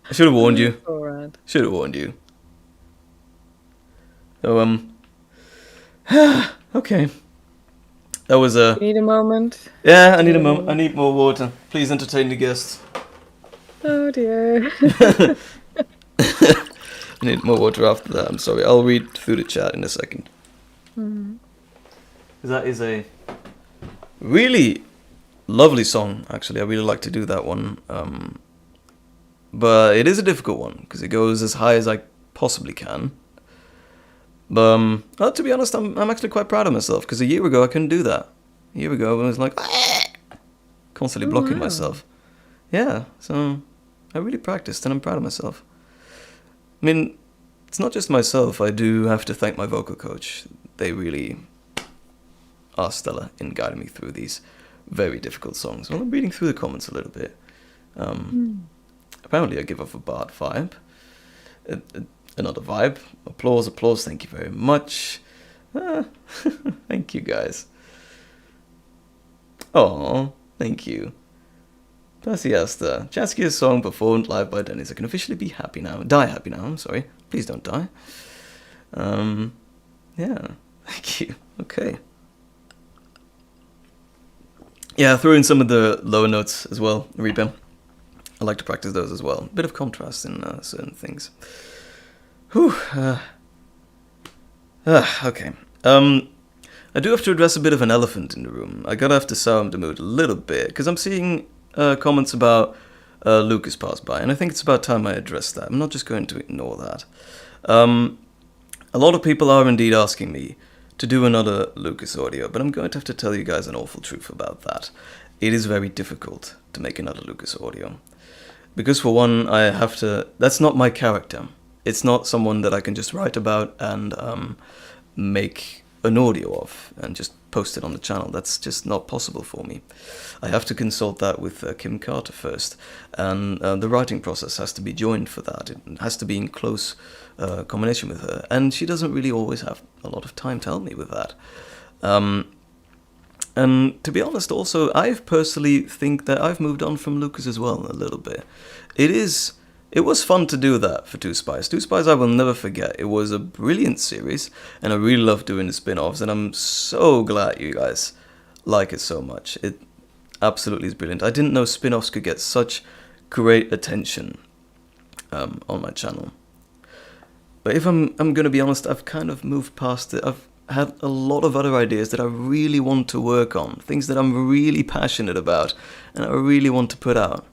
I should have warned you. Alright. Should have warned you. So, okay. That was You need a moment? Yeah, I need a moment. I need more water. Please entertain the guests. Oh dear. I need more water after that. I'm sorry. I'll read through the chat in a second. That is a really lovely song, actually. I really like to do that one. But it is a difficult one, because it goes as high as I possibly can. But well, to be honest, I'm actually quite proud of myself, because a year ago I couldn't do that. A year ago I was like, constantly blocking myself. Yeah, so I really practiced, and I'm proud of myself. I mean, it's not just myself. I do have to thank my vocal coach. They really are stellar in guiding me through these very difficult songs. Well, I'm reading through the comments a little bit. Apparently I give off a bad vibe. Another vibe. Applause, applause, thank you very much. Thank you, guys. Oh, thank you. Persiasta. Jaskia's song performed live by Dennis. I can officially be happy now. Die happy now, I'm sorry. Please don't die. Yeah, thank you. Okay. Yeah, throw in some of the lower notes as well, Reaper. I like to practice those as well. A bit of contrast in certain things. Whew. Okay. I do have to address a bit of an elephant in the room. I gotta have to sound the mood a little bit, because I'm seeing comments about Lucas pass by, and I think it's about time I address that. I'm not just going to ignore that. A lot of people are indeed asking me to do another Lucas audio, but I'm going to have to tell you guys an awful truth about that. It is very difficult to make another Lucas audio. Because for one, I have to... That's not my character. It's not someone that I can just write about and make an audio of and just post it on the channel. That's just not possible for me. I have to consult that with Kim Carter first, and the writing process has to be joined for that. It has to be in close combination with her, and she doesn't really always have a lot of time to help me with that. And to be honest, also, I personally think that I've moved on from Lucas as well a little bit. It was fun to do that for Two Spies. Two Spies I will never forget. It was a brilliant series, and I really love doing the spin-offs, and I'm so glad you guys like it so much. It absolutely is brilliant. I didn't know spin-offs could get such great attention on my channel. But if I'm going to be honest, I've kind of moved past it. I've had a lot of other ideas that I really want to work on, things that I'm really passionate about, and I really want to put out.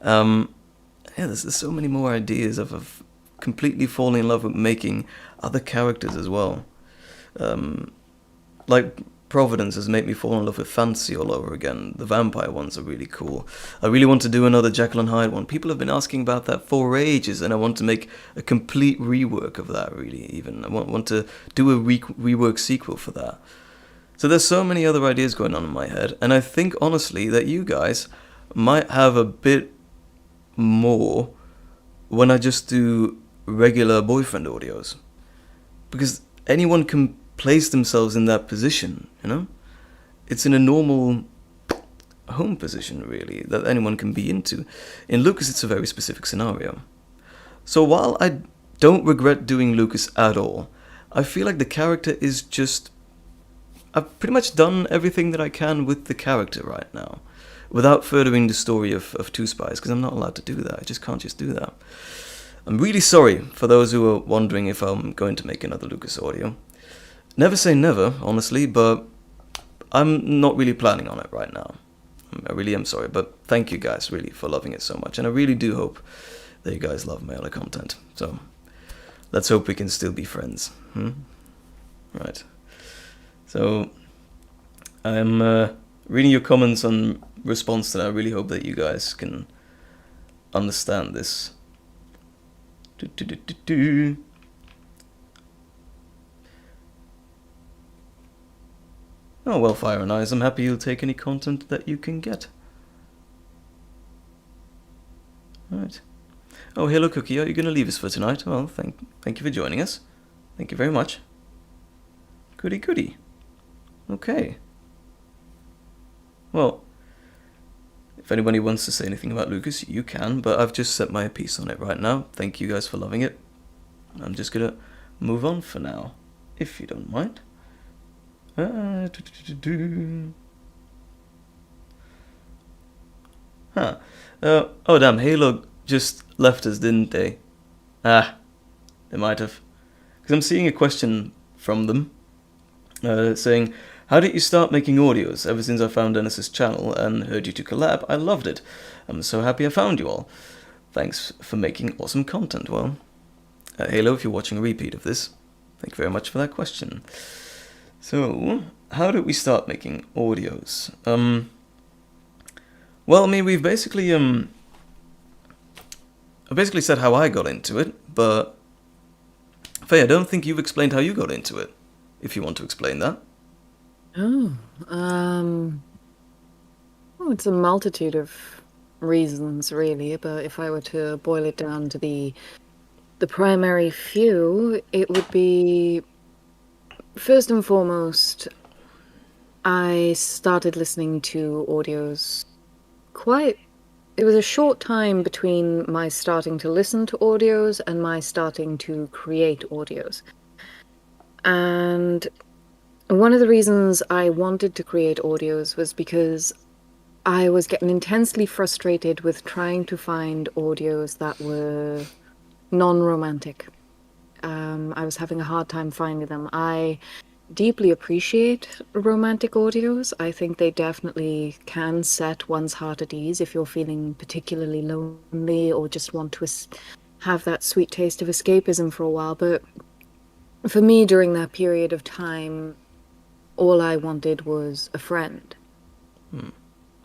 Yeah, there's so many more ideas of completely falling in love with making other characters as well. Like Providence has made me fall in love with fantasy all over again. The vampire ones are really cool. I really want to do another Jekyll and Hyde one. People have been asking about that for ages, and I want to make a complete rework of that, really, even. I want to do a rework sequel for that. So there's so many other ideas going on in my head, and I think, honestly, that you guys might have a bit more when I just do regular boyfriend audios, because anyone can place themselves in that position, you know? It's in a normal home position, really, that anyone can be into. In Lucas, it's a very specific scenario. So while I don't regret doing Lucas at all, I feel like the character is just... I've pretty much done everything that I can with the character right now, without furthering the story of Two Spies, because I'm not allowed to do that. I just can't just do that. I'm really sorry for those who are wondering if I'm going to make another Lucas audio. Never say never, honestly, but I'm not really planning on it right now. I really am sorry, but thank you guys, really, for loving it so much, and I really do hope that you guys love my other content. So, let's hope we can still be friends. Right. So, I'm reading your comments on response to that. I really hope that you guys can understand this Do, do, do, do, do. Oh, well, Fire and Eyes, I'm happy you'll take any content that you can get. Right. Oh, hello, Cookie. Are you going to leave us for tonight? Well, thank you for joining us. Thank you very much. Goody, goody. Okay. Well, if anybody wants to say anything about Lucas, you can, but I've just set my piece on it right now. Thank you guys for loving it. I'm just going to move on for now, if you don't mind. Huh. Oh, damn, Halo just left us, didn't they? Ah, they might have. Because I'm seeing a question from them saying, how did you start making audios? Ever since I found Dennis's channel and heard you to collab, I loved it. I'm so happy I found you all. Thanks for making awesome content. Well, Halo, if you're watching a repeat of this, thank you very much for that question. So, how did we start making audios? Well, I mean, we've basically, I basically said how I got into it, but Faye, I don't think you've explained how you got into it, if you want to explain that. Oh, it's a multitude of reasons, really, but if I were to boil it down to the primary few, it would be, first and foremost, I started listening to audios it was a short time between my starting to listen to audios and my starting to create audios. And one of the reasons I wanted to create audios was because I was getting intensely frustrated with trying to find audios that were non-romantic. I was having a hard time finding them. I deeply appreciate romantic audios. I think they definitely can set one's heart at ease if you're feeling particularly lonely or just want to have that sweet taste of escapism for a while. But for me, during that period of time, all I wanted was a friend.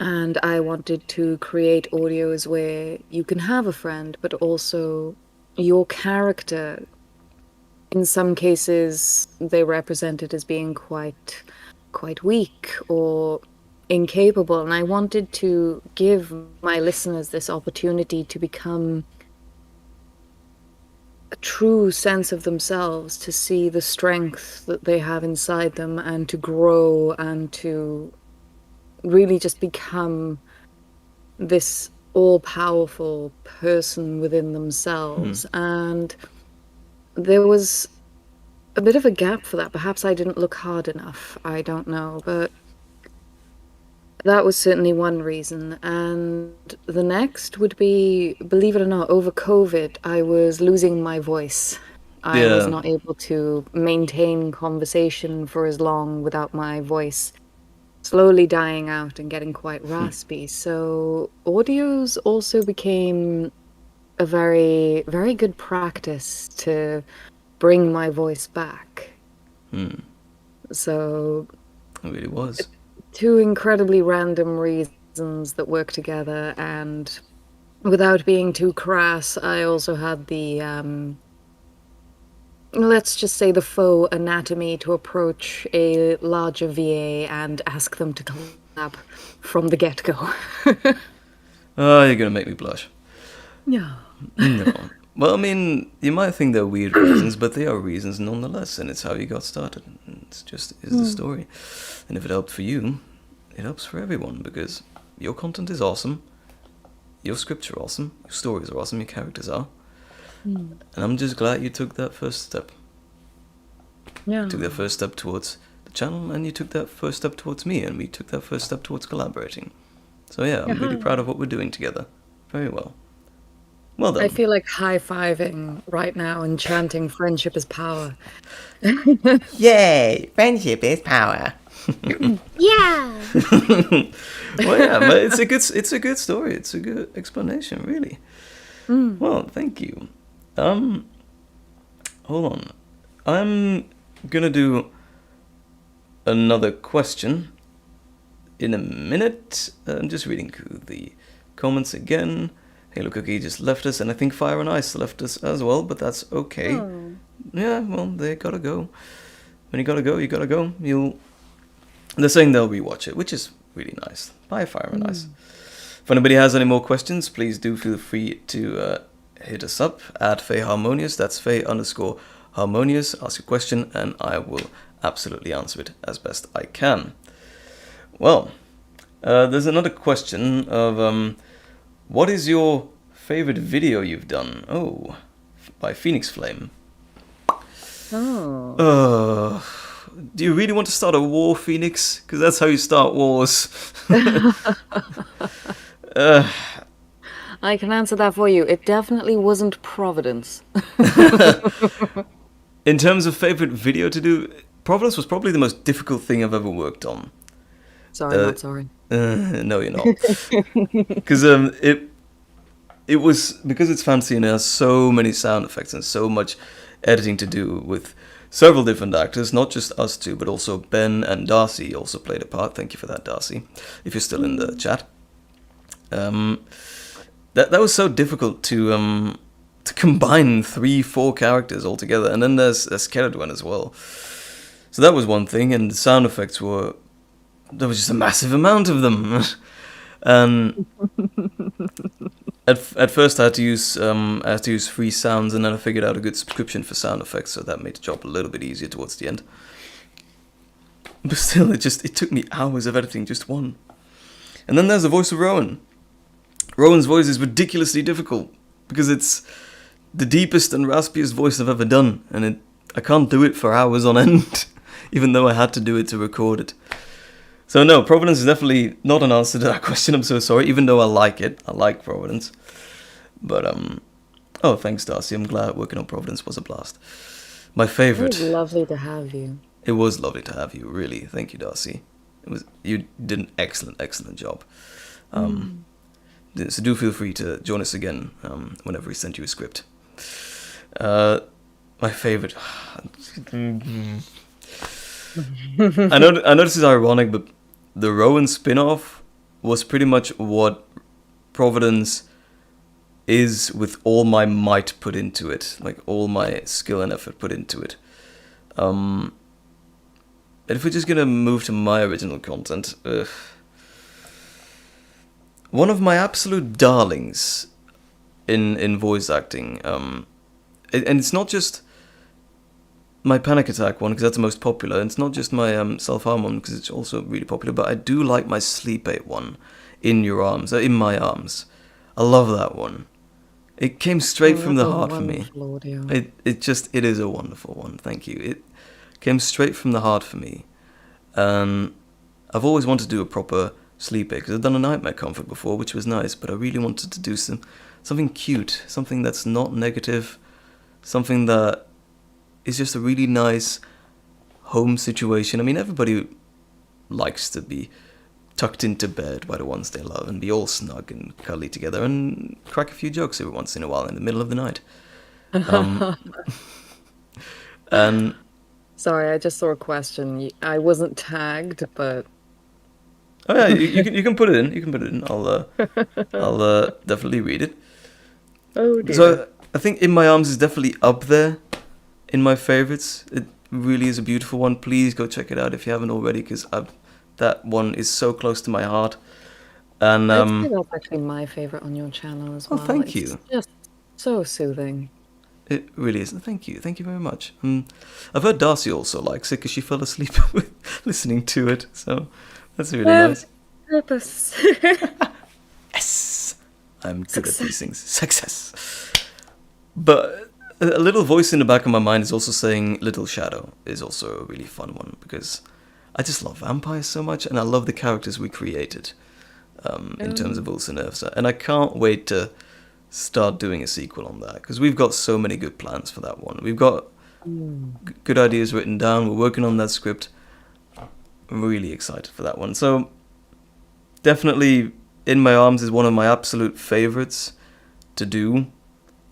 And I wanted to create audios where you can have a friend, but also your character, in some cases, they represented as being quite weak or incapable. And I wanted to give my listeners this opportunity to become a true sense of themselves, to see the strength that they have inside them and to grow and to really just become this all-powerful person within themselves. And there was a bit of a gap for that. Perhaps I didn't look hard enough. I don't know. But that was certainly one reason. And the next would be, believe it or not, over COVID, I was losing my voice. I was not able to maintain conversation for as long without my voice slowly dying out and getting quite raspy. So audios also became a very, very good practice to bring my voice back. So It really was. Two incredibly random reasons that work together, and without being too crass, I also had the let's just say the faux anatomy to approach a larger VA and ask them to collab from the get-go. Oh, you're gonna make me blush. Yeah. No. Well, I mean, you might think they're weird reasons, but they are reasons nonetheless, and it's how you got started. It's just the story. And if it helped for you, it helps for everyone, because your content is awesome, your scripts are awesome, your stories are awesome, your characters are. And I'm just glad you took that first step. Yeah. You took that first step towards the channel, and you took that first step towards me, and we took that first step towards collaborating. So yeah, I'm really proud of what we're doing together. Very well. Well done. I feel like high-fiving right now and chanting friendship is power. Yay! Friendship is power. Yeah! Well, yeah, but it's a good story. It's a good explanation, really. Well, thank you. Hold on. I'm gonna do another question in a minute. I'm just reading through the comments again. Halo Cookie just left us, and I think Fire and Ice left us as well, but that's okay. Oh. Yeah, well, they gotta go. When you gotta go, you gotta go. They're saying they'll rewatch it, which is really nice. Bye, Fire and Ice. If anybody has any more questions, please do feel free to hit us up at Faye Harmonious. That's Faye_Harmonious. Ask a question, and I will absolutely answer it as best I can. Well, there's another question of what is your favorite video you've done? Oh, by Phoenix Flame. Oh. Do you really want to start a war, Phoenix? Because that's how you start wars. I can answer that for you. It definitely wasn't Providence. In terms of favorite video to do, Providence was probably the most difficult thing I've ever worked on. Sorry, not sorry. No, you're not. Because it was, because it's fancy and it has so many sound effects and so much editing to do with several different actors, not just us two, but also Ben and Darcy also played a part. Thank you for that, Darcy, if you're still in the chat. That was so difficult to combine 3-4 characters all together, and then there's a skeleton one as well. So that was one thing, and the sound effects there was just a massive amount of them. And at first I had to use free sounds, and then I figured out a good subscription for sound effects, so that made the job a little bit easier towards the end. But still, it took me hours of editing just one. And then there's the voice of Rowan. Rowan's voice is ridiculously difficult because it's the deepest and raspiest voice I've ever done, and I can't do it for hours on end, even though I had to do it to record it. So no, Providence is definitely not an answer to that question. I'm so sorry, even though I like it. I like Providence. But oh, thanks, Darcy. I'm glad working on Providence was a blast. My favorite. It was lovely to have you. It was lovely to have you, really. Thank you, Darcy. You did an excellent job. So do feel free to join us again whenever we send you a script. My favorite. I know this is ironic, but the Rowan spin-off was pretty much what Providence is with all my might put into it, like all my skill and effort put into it. And if we're just gonna move to my original content, one of my absolute darlings in voice acting, and it's not just my panic attack one, because that's the most popular, and it's not just my self-harm one, because it's also really popular, but I do like my sleep aid one, In My Arms. I love that one. It came straight from the heart for me. It is a wonderful one, thank you. It came straight from the heart for me. And I've always wanted to do a proper sleep aid, because I've done a Nightmare Comfort before, which was nice, but I really wanted to do something cute, something that's not negative, something that is just a really nice home situation. I mean, everybody likes to be tucked into bed by the ones they love and be all snug and cuddly together and crack a few jokes every once in a while in the middle of the night. And sorry, I just saw a question. I wasn't tagged, but oh yeah, you can put it in. You can put it in. I'll definitely read it. Oh dear. So I think In My Arms is definitely up there in my favorites. It really is a beautiful one. Please go check it out if you haven't already, because that one is so close to my heart. And I'd say that's actually my favorite on your channel as well. Oh, thank you. It's just so soothing. It really is. Thank you very much. I've heard Darcy also likes it because she fell asleep with listening to it, so that's really nice. Purpose. Yes, I'm good at these things. Success. But a little voice in the back of my mind is also saying Little Shadow is also a really fun one, because I just love vampires so much, and I love the characters we created in terms of Ulsa Nervsa, and I can't wait to start doing a sequel on that, because we've got so many good plans for that one. We've got good ideas written down. We're working on that script. I'm really excited for that one. So definitely In My Arms is one of my absolute favorites to do.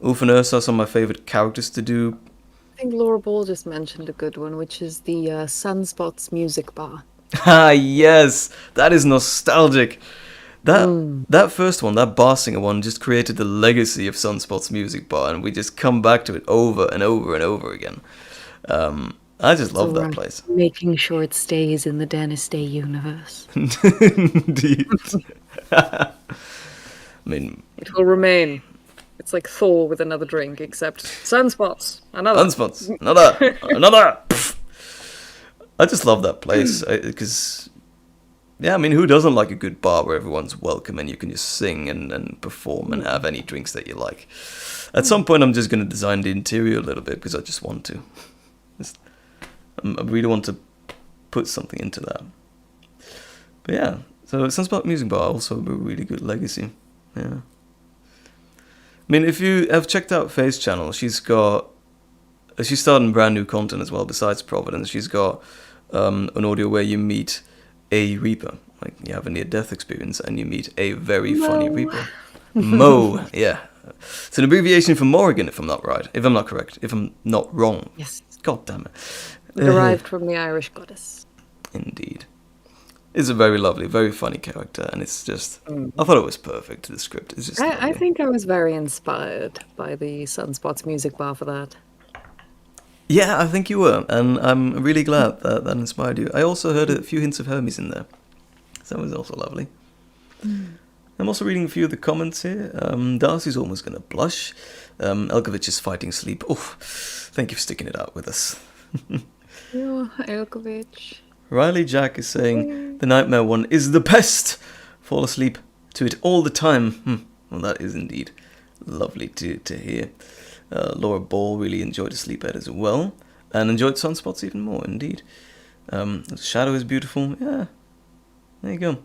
Ulf and Ursa are some of my favorite characters to do. I think Laura Ball just mentioned a good one, which is the Sunspots music bar. Ah, yes, that is nostalgic. That first one, that bar singer one, just created the legacy of Sunspots Music Bar, and we just come back to it over and over and over again. I just love that place. Making sure it stays in the Dennis Day universe. Indeed. I mean, it will remain. It's like Thor with another drink, except sunspots. Another. Sunspots. Another. I just love that place because, yeah, I mean, who doesn't like a good bar where everyone's welcome and you can just sing and perform and have any drinks that you like? At some point, I'm just going to design the interior a little bit because I just want to. I really want to put something into that. But yeah, so Sunspot Music Bar also a really good legacy. Yeah. I mean, if you have checked out Faye's channel, she's starting brand new content as well besides Providence. She's got an audio where you meet a Reaper. Like, you have a near-death experience and you meet a very funny Reaper. Mo, yeah. It's an abbreviation for Morrigan, if I'm not right. If I'm not correct. If I'm not wrong. Yes. God damn it. Derived from the Irish goddess. Indeed. It's a very lovely, very funny character, and it's just... I thought it was perfect to the script. It's just I think I was very inspired by the Sunspots Music Bar for that. Yeah, I think you were, and I'm really glad that inspired you. I also heard a few hints of Hermes in there, so that was also lovely. I'm also reading a few of the comments here. Darcy's almost going to blush. Elkovich is fighting sleep. Oh, thank you for sticking it out with us. Oh, Elkovich. Riley Jack is saying the Nightmare one is the best. Fall asleep to it all the time. Well, that is indeed lovely to hear. Laura Ball really enjoyed the Sleephead as well, and enjoyed Sunspots even more, indeed. Shadow is beautiful. Yeah, there you go.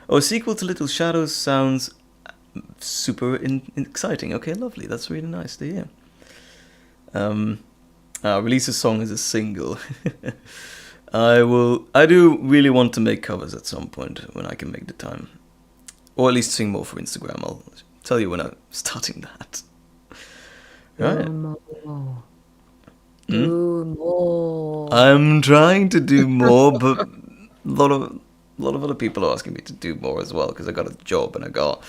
Oh, a sequel to Little Shadows sounds super exciting. Okay, lovely. That's really nice to hear. Release a song as a single. I do really want to make covers at some point when I can make the time. Or at least sing more for Instagram. I'll tell you when I'm starting that. Right. Do more. I'm trying to do more, but a lot of other people are asking me to do more as well because I got a job and I got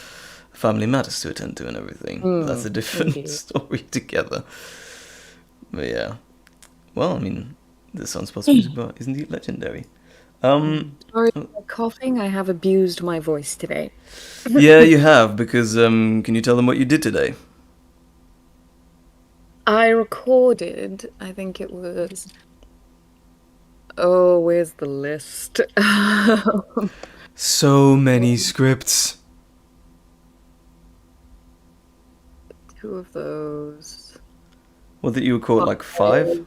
family matters to attend to and everything. That's a different story together. But yeah. Well, I mean, the Sunspots Music Bar is indeed legendary. Sorry for coughing. I have abused my voice today. Yeah, you have, because can you tell them what you did today? I recorded, I think it was... Oh, where's the list? So many scripts. 2 of those. What did you record, like 5?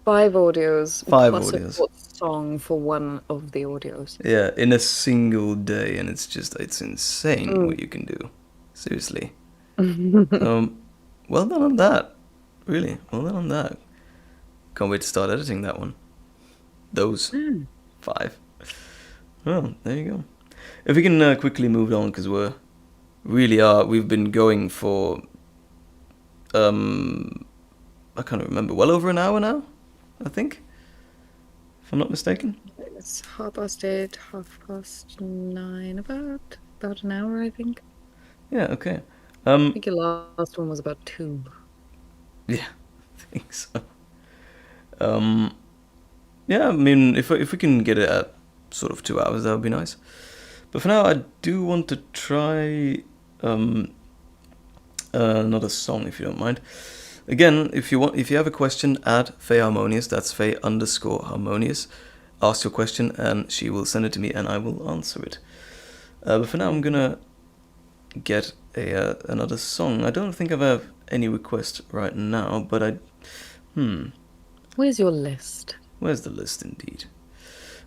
5 audios. 5 plus audios. A song for one of the audios. Yeah, in a single day, and it's insane what you can do. Seriously. Well done on that. Really, well done on that. Can't wait to start editing that one. Those 5. Well, there you go. If we can quickly move on, because we've been going for I can't remember, well over an hour now, I think, if I'm not mistaken. It's 8:30, 9:30, about an hour, I think. Yeah, okay. I think your last one was about 2. Yeah, I think so. Yeah, I mean, if we can get it at sort of 2 hours, that would be nice. But for now, I do want to try another song, if you don't mind. Again, if you have a question, add Faye Harmonious. That's Faye_Harmonious. Ask your question, and she will send it to me, and I will answer it. But for now, I'm gonna get another song. I don't think I have any requests right now, but Where's your list? Where's the list, indeed?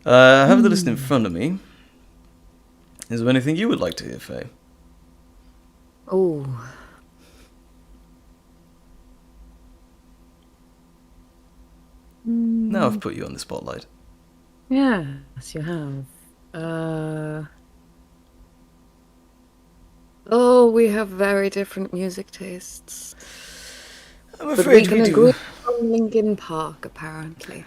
I have the list in front of me. Is there anything you would like to hear, Faye? Oh. Now I've put you on the spotlight. Yes, you have. Oh, we have very different music tastes. I'm But afraid we can we agree do. on Linkin Park, apparently.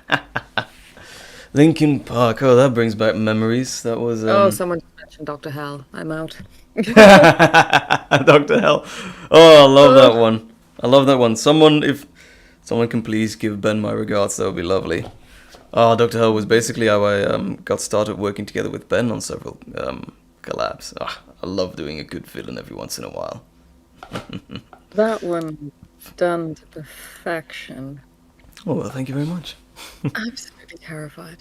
Linkin Park. Oh, that brings back memories. That was Oh, someone just mentioned Dr. Hell. I'm out. Dr. Hell. Oh, I love that one. I love that one. If someone can please give Ben my regards, that would be lovely. Oh, Dr. Hell was basically how I got started working together with Ben on several collabs. Oh, I love doing a good villain every once in a while. That one done to perfection. Oh, well, thank you very much. Absolutely terrified.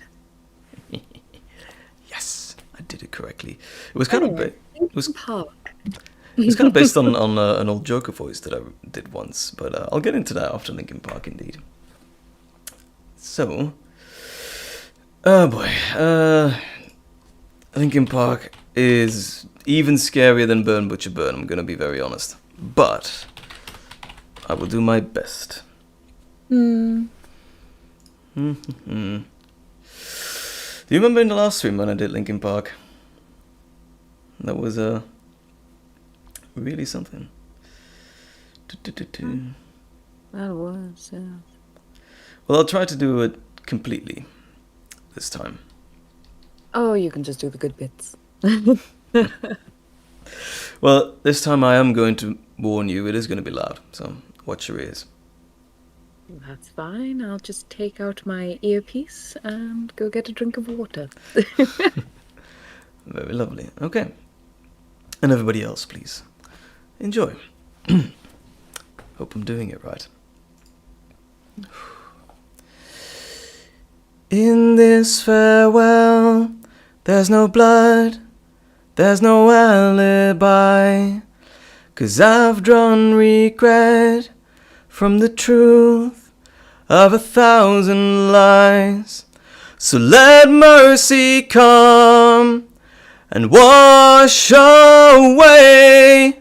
Yes, I did it correctly. It was kind Anyway, it was Park. it was kind of based on an old Joker voice that I did once, but I'll get into that after Linkin Park, indeed. So, oh boy, Linkin Park is even scarier than Burn Butcher Burn. I'm gonna be very honest, but I will do my best. Do you remember in the last stream when I did Linkin Park? That was really something. That was, yeah. Well, I'll try to do it completely this time. Oh, you can just do the good bits. Well, this time I am going to warn you, it is going to be loud, so watch your ears. That's fine. I'll just take out my earpiece and go get a drink of water. Very lovely. Okay. And everybody else, please enjoy. Hope I'm doing it right. In this farewell, there's no blood, there's no alibi, 'cause I've drawn regret from the truth of 1,000 lies. So let mercy come and wash away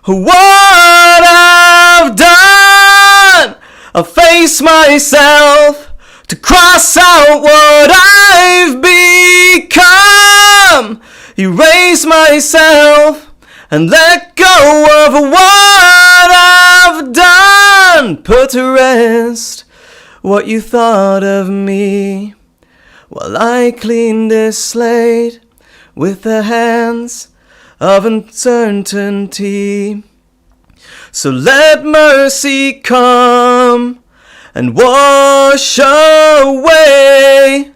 what I've done. I'll face myself to cross out what I've become. Erase myself and let go of what I've done. Put to rest what you thought of me, while I clean this slate with the hands of uncertainty. So let mercy come and wash away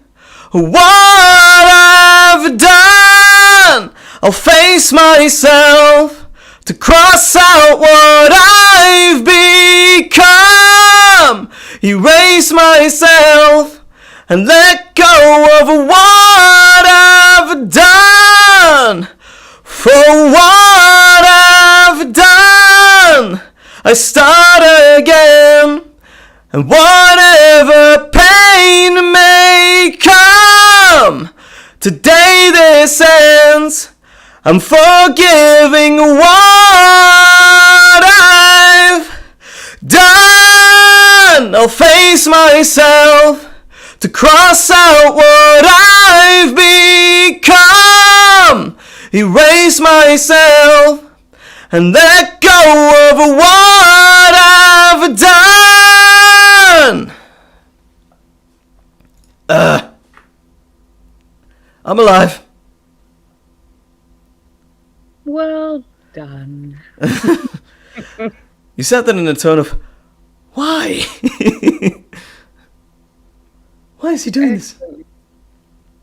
what I've done. I'll face myself to cross out what I've become. Erase myself and let go of what I've done. For what I've done, I start again. And whatever pain may come, today this ends. I'm forgiving what I've done. I'll face myself to cross out what I've become. Erase myself and let go of what I've done. I'm alive. Well done. You said that in a tone of, why? Why is he doing this?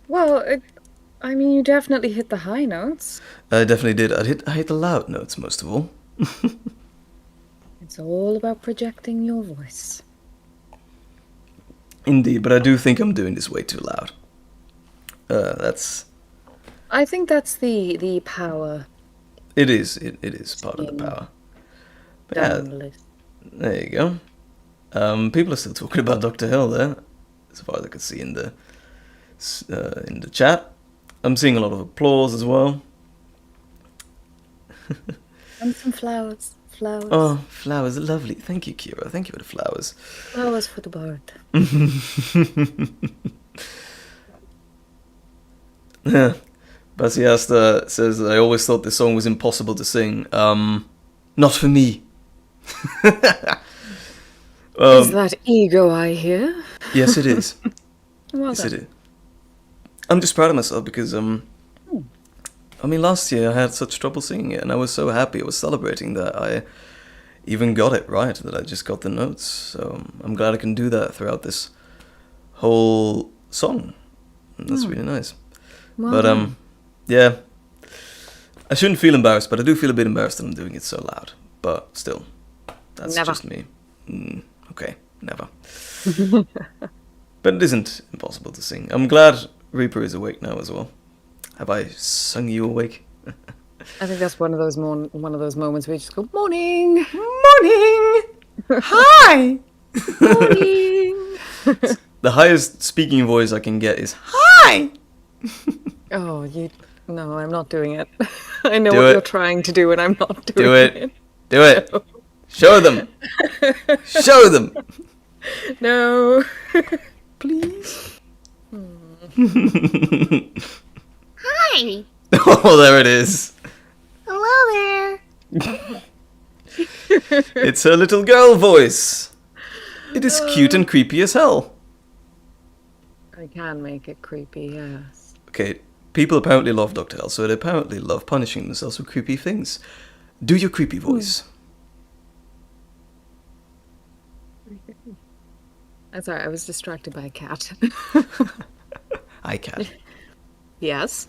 Well, I mean, you definitely hit the high notes. I definitely did. I hit the loud notes most of all. It's all about projecting your voice. Indeed, but I do think I'm doing this way too loud. I think that's the power. It is part of the power. But yeah, Down the list. there you go. People are still talking about Dr. Hill there, as far as I could see in the chat. I'm seeing a lot of applause as well. And some flowers. Flowers. Oh, flowers, lovely. Thank you, Kira. Thank you for the flowers. Flowers for the bird. Basiasta says, I always thought this song was impossible to sing. Not for me. Is that ego I hear? Yes, it is. Well Yes, done. it is. I'm just proud of myself because I mean, last year I had such trouble singing it, and I was so happy. I was celebrating that I even got it right, that I just got the notes. So I'm glad I can do that throughout this whole song. And that's really nice. Well But done. yeah, I shouldn't feel embarrassed, but I do feel a bit embarrassed that I'm doing it so loud. But still, that's Never. just me. Okay, never. But it isn't impossible to sing. I'm glad Reaper is awake now as well. Have I sung you awake? I think that's one of those moments where you just go, morning, Morning! Hi! morning. The highest speaking voice I can get is hi! Oh, no, I'm not doing it. I know Do what it. you're trying to do, and I'm not doing Do it. Do it. Show them. Show them. No. Please. Hi! Oh, there it is. Hello there! It's her little girl voice. It is cute and creepy as hell. I can make it creepy, yes. Okay, people apparently love Dr. Hell, so they apparently love punishing themselves with creepy things. Do your creepy voice. I'm sorry, I was distracted by a cat. I can. Yes.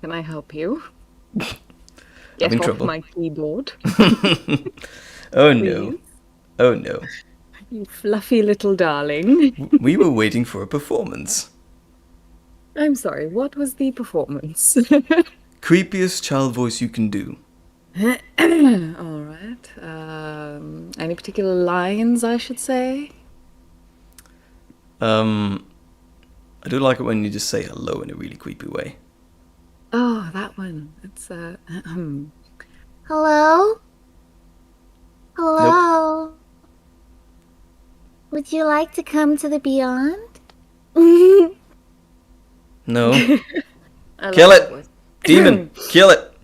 Can I help you? I'm Get in off trouble. my keyboard, Oh no. please. Oh no. You fluffy little darling. We were waiting for a performance. I'm sorry, what was the performance? Creepiest child voice you can do. All right. Any particular lines, I should say? I do like it when you just say hello in a really creepy way. Oh, that one. It's Hello? Hello? Would you like to come to the beyond? No. I Kill love it! that voice. Demon! Kill it!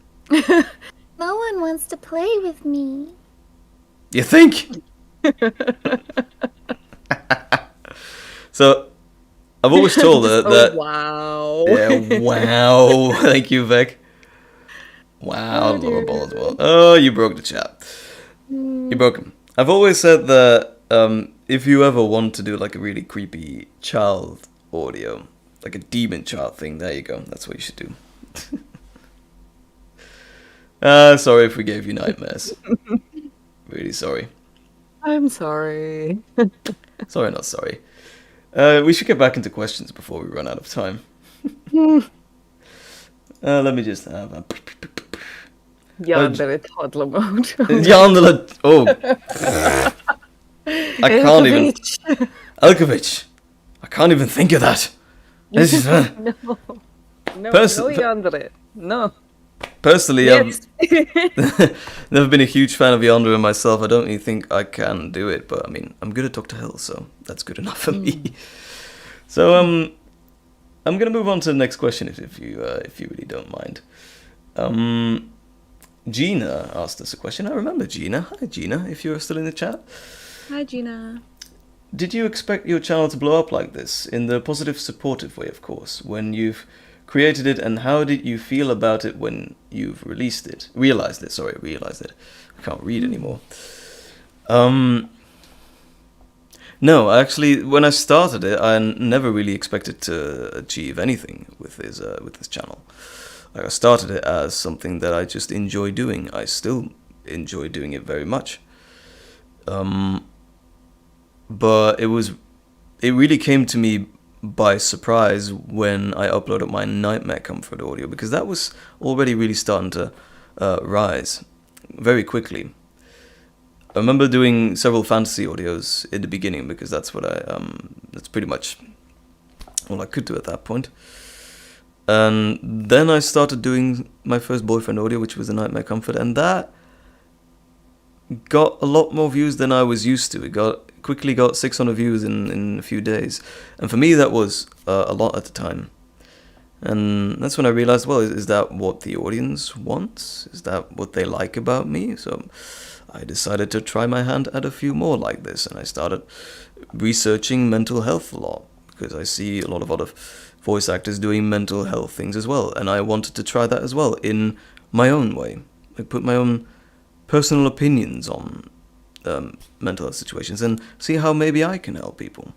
No one wants to play with me. You think? So, I've always told her Oh, that... wow. Yeah, wow. Thank you, Vic. Wow, Oh, dear. adorable as well. Oh, you broke the chat. You broke him. I've always said that if you ever want to do like a really creepy child audio, like a demon child thing, there you go. That's what you should do. Sorry if we gave you nightmares. Really sorry. I'm sorry. Sorry, not sorry. We should get back into questions before we run out of time. Let me just have a... Yandere toddler mode. Yandere... Oh. I can't even... Elkovich. I can't even think of that. This is, No. No, Person- no Yandere. No. personally, Yes. never been a huge fan of Yandere myself. I don't really think I can do it, but I mean, I'm good at Dr. Hill, so that's good enough for me. So, I'm gonna move on to the next question if you really don't mind. Gina asked us a question. I remember Gina. Hi, Gina, if you're still in the chat. Hi, Gina. Did you expect your channel to blow up like this? In the positive, supportive way, of course, when you've created it, and how did you feel about it when you've realized it. I can't read anymore. No, actually, when I started it, I never really expected to achieve anything with this channel. Like, I started it as something that I just enjoy doing. I still enjoy doing it very much. But it really came to me by surprise when I uploaded my Nightmare Comfort audio, because that was already really starting to rise very quickly. I remember doing several fantasy audios in the beginning, because that's what that's pretty much all I could do at that point. And then I started doing my first boyfriend audio, which was the Nightmare Comfort, and that got a lot more views than I was used to. It quickly got 600 views in a few days, and for me that was a lot at the time. And that's when I realized, well, is that what the audience wants? Is that what they like about me? So I decided to try my hand at a few more like this, and I started researching mental health a lot, because I see a lot of other voice actors doing mental health things as well, and I wanted to try that as well in my own way. Like put my own personal opinions on mental health situations and see how maybe I can help people.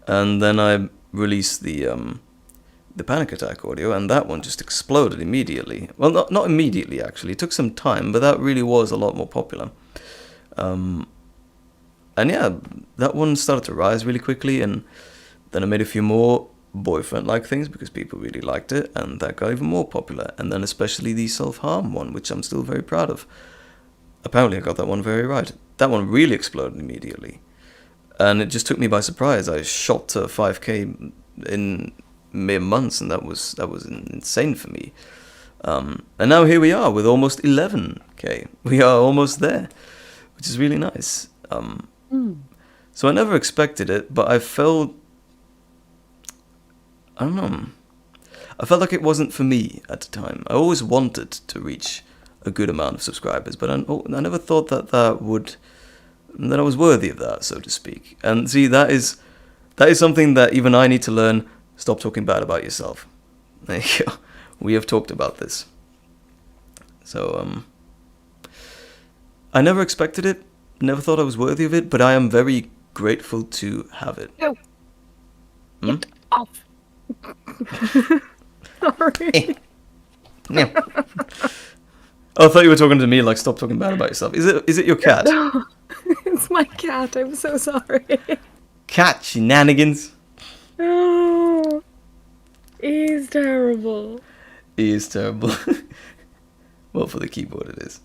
And then I released the panic attack audio, and that one just exploded immediately. Well, not immediately actually. It took some time, but that really was a lot more popular. And yeah, that one started to rise really quickly, and then I made a few more boyfriend-like things because people really liked it, and that got even more popular. And then especially the self-harm one, which I'm still very proud of. Apparently I got that one very right. That one really exploded immediately. And it just took me by surprise. I shot to 5K in mere months, and that was insane for me. And now here we are with almost 11K. We are almost there, which is really nice. So I never expected it, but I felt like it wasn't for me at the time. I always wanted to reach a good amount of subscribers, but I never thought that I was worthy of that, so to speak. And see, that is something that even I need to learn. Stop talking bad about yourself. There you go. We have talked about this. So, I never expected it, never thought I was worthy of it, but I am very grateful to have it. No. Get off. Sorry. No. Oh, I thought you were talking to me, like, stop talking bad about yourself. Is it your cat? No, it's my cat. I'm so sorry. Cat shenanigans. Oh, he's terrible. He is terrible. Well, for the keyboard it is.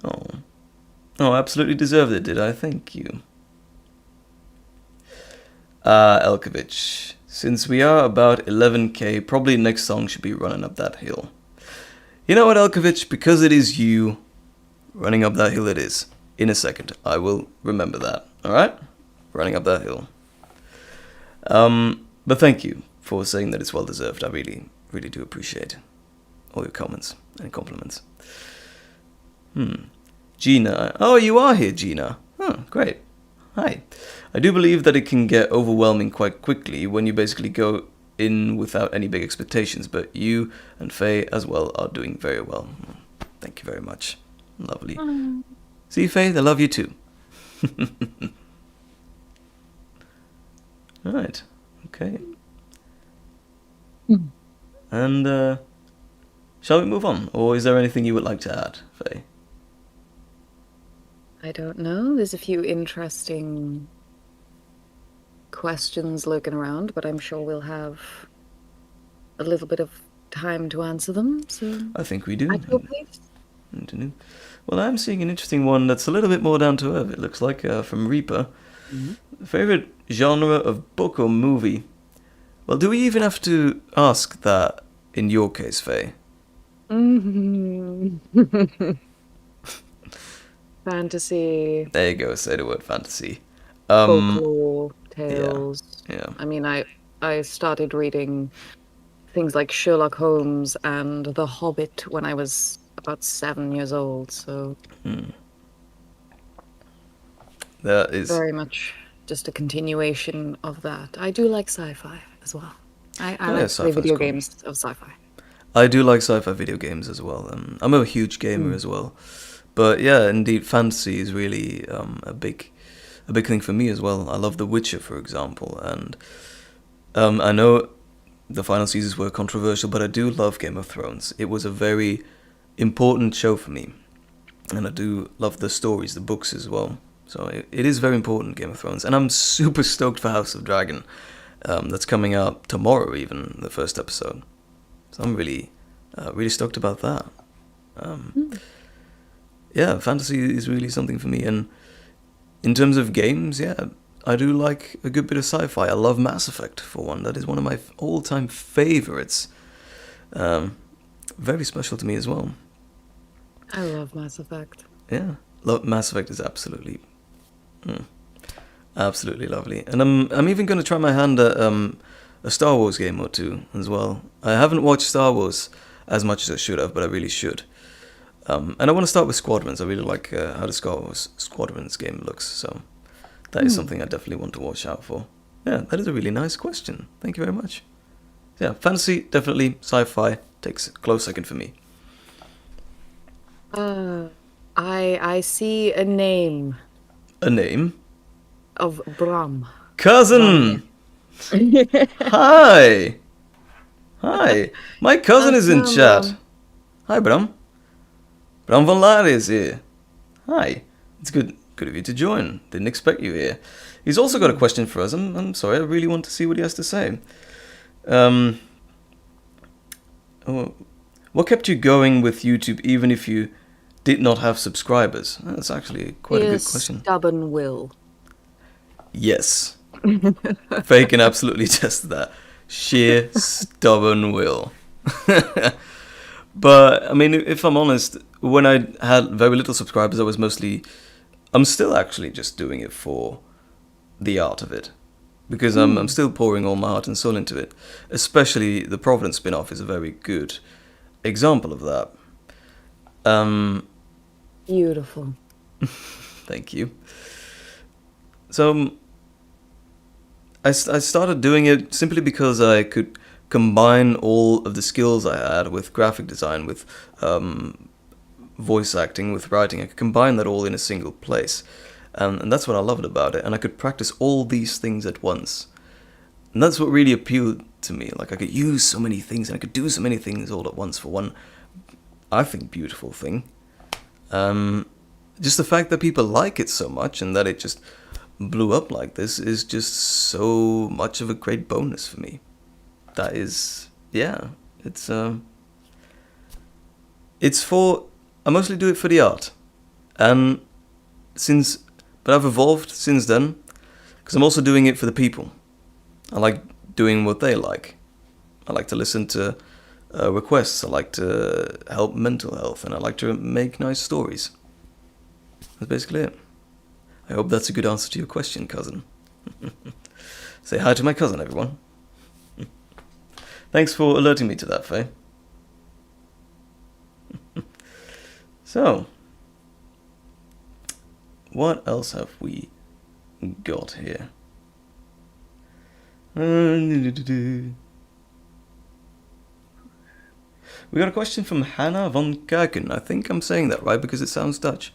Oh, absolutely deserved it, did I? Thank you. Elkovich. Since we are about 11K, probably next song should be Running Up That Hill. You know what, Elkovich? Because it is you, running up that hill it is. In a second, I will remember that. Alright? Running up that hill. But thank you for saying that it's well deserved. I really, really do appreciate all your comments and compliments. Gina. Oh, you are here, Gina. Oh, great. Hi. I do believe that it can get overwhelming quite quickly when you basically go in without any big expectations, but you and Faye as well are doing very well. Thank you very much. Lovely. See, Faye, they love you too. Right. Okay. And shall we move on, or is there anything you would like to add, Faye? I don't know. There's a few interesting questions lurking around, but I'm sure we'll have a little bit of time to answer them. So I think we do. at your pace. Well, I'm seeing an interesting one that's a little bit more down to earth, it looks like, from Reaper. Favorite genre of book or movie? Well, do we even have to ask that in your case, Faye? Fantasy, There you go, say the word fantasy. folklore, tales. Yeah. I mean, I started reading things like Sherlock Holmes and The Hobbit when I was about 7 years old, so That is... very much just a continuation of that. I do like sci-fi as well. I like to play sci-fi's video cool. games of sci-fi. I do like sci-fi video games as well. I'm a huge gamer as well. But yeah, indeed, fantasy is really a big thing for me as well. I love The Witcher, for example, and I know the final seasons were controversial, but I do love Game of Thrones. It was a very important show for me, and I do love the stories, the books as well. So it is very important, Game of Thrones, and I'm super stoked for House of Dragon. That's coming out tomorrow, even the first episode. So I'm really stoked about that. Yeah, fantasy is really something for me. And in terms of games, yeah, I do like a good bit of sci-fi. I love Mass Effect, for one. That is one of my all-time favorites. Very special to me as well. I love Mass Effect. Yeah, Mass Effect is absolutely lovely. And I'm even going to try my hand at a Star Wars game or two as well. I haven't watched Star Wars as much as I should have, but I really should. And I want to start with Squadrons. I really like how the Star Wars Squadrons game looks, so that is something I definitely want to watch out for. Yeah, that is a really nice question. Thank you very much. Yeah, fantasy, definitely. Sci-fi takes a close second for me. I see a name A name? of Bram. Cousin! Hi! Hi! My cousin is in chat. Hi, Bram. Bram van Laar is here. Hi. It's good of you to join. Didn't expect you here. He's also got a question for us. I'm sorry, I really want to see what he has to say. What kept you going with YouTube even if you did not have subscribers? That's actually quite a good question. Stubborn will. Yes. Faye can absolutely test that. Sheer stubborn will. But, I mean, if I'm honest, when I had very little subscribers, I was mostly... I'm still actually just doing it for the art of it. Because I'm still pouring all my heart and soul into it. Especially the Providence spin-off is a very good example of that. Beautiful. Thank you. So, I started doing it simply because I could combine all of the skills I had with graphic design, with voice acting, with writing. I could combine that all in a single place. And that's what I loved about it. And I could practice all these things at once. And that's what really appealed to me. Like, I could use so many things and I could do so many things all at once for one, I think, beautiful thing. Just the fact that people like it so much and that it just blew up like this is just so much of a great bonus for me. That is, yeah, it's for, I mostly do it for the art. And but I've evolved since then, because I'm also doing it for the people. I like doing what they like. I like to listen to requests, I like to help mental health, and I like to make nice stories. That's basically it. I hope that's a good answer to your question, cousin. Say hi to my cousin, everyone. Thanks for alerting me to that, Faye. So, what else have we got here? We got a question from Hannah van Kuiken. I think I'm saying that right because it sounds Dutch.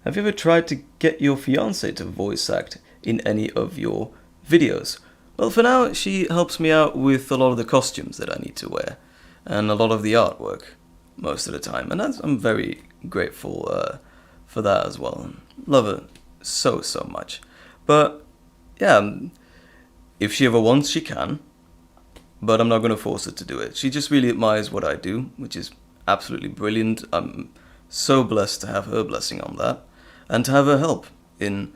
Have you ever tried to get your fiancé to voice act in any of your videos? Well, for now, she helps me out with a lot of the costumes that I need to wear, and a lot of the artwork, most of the time. And I'm very grateful for that as well. Love her so much. But, yeah, if she ever wants, she can. But I'm not going to force her to do it. She just really admires what I do, which is absolutely brilliant. I'm so blessed to have her blessing on that, and to have her help in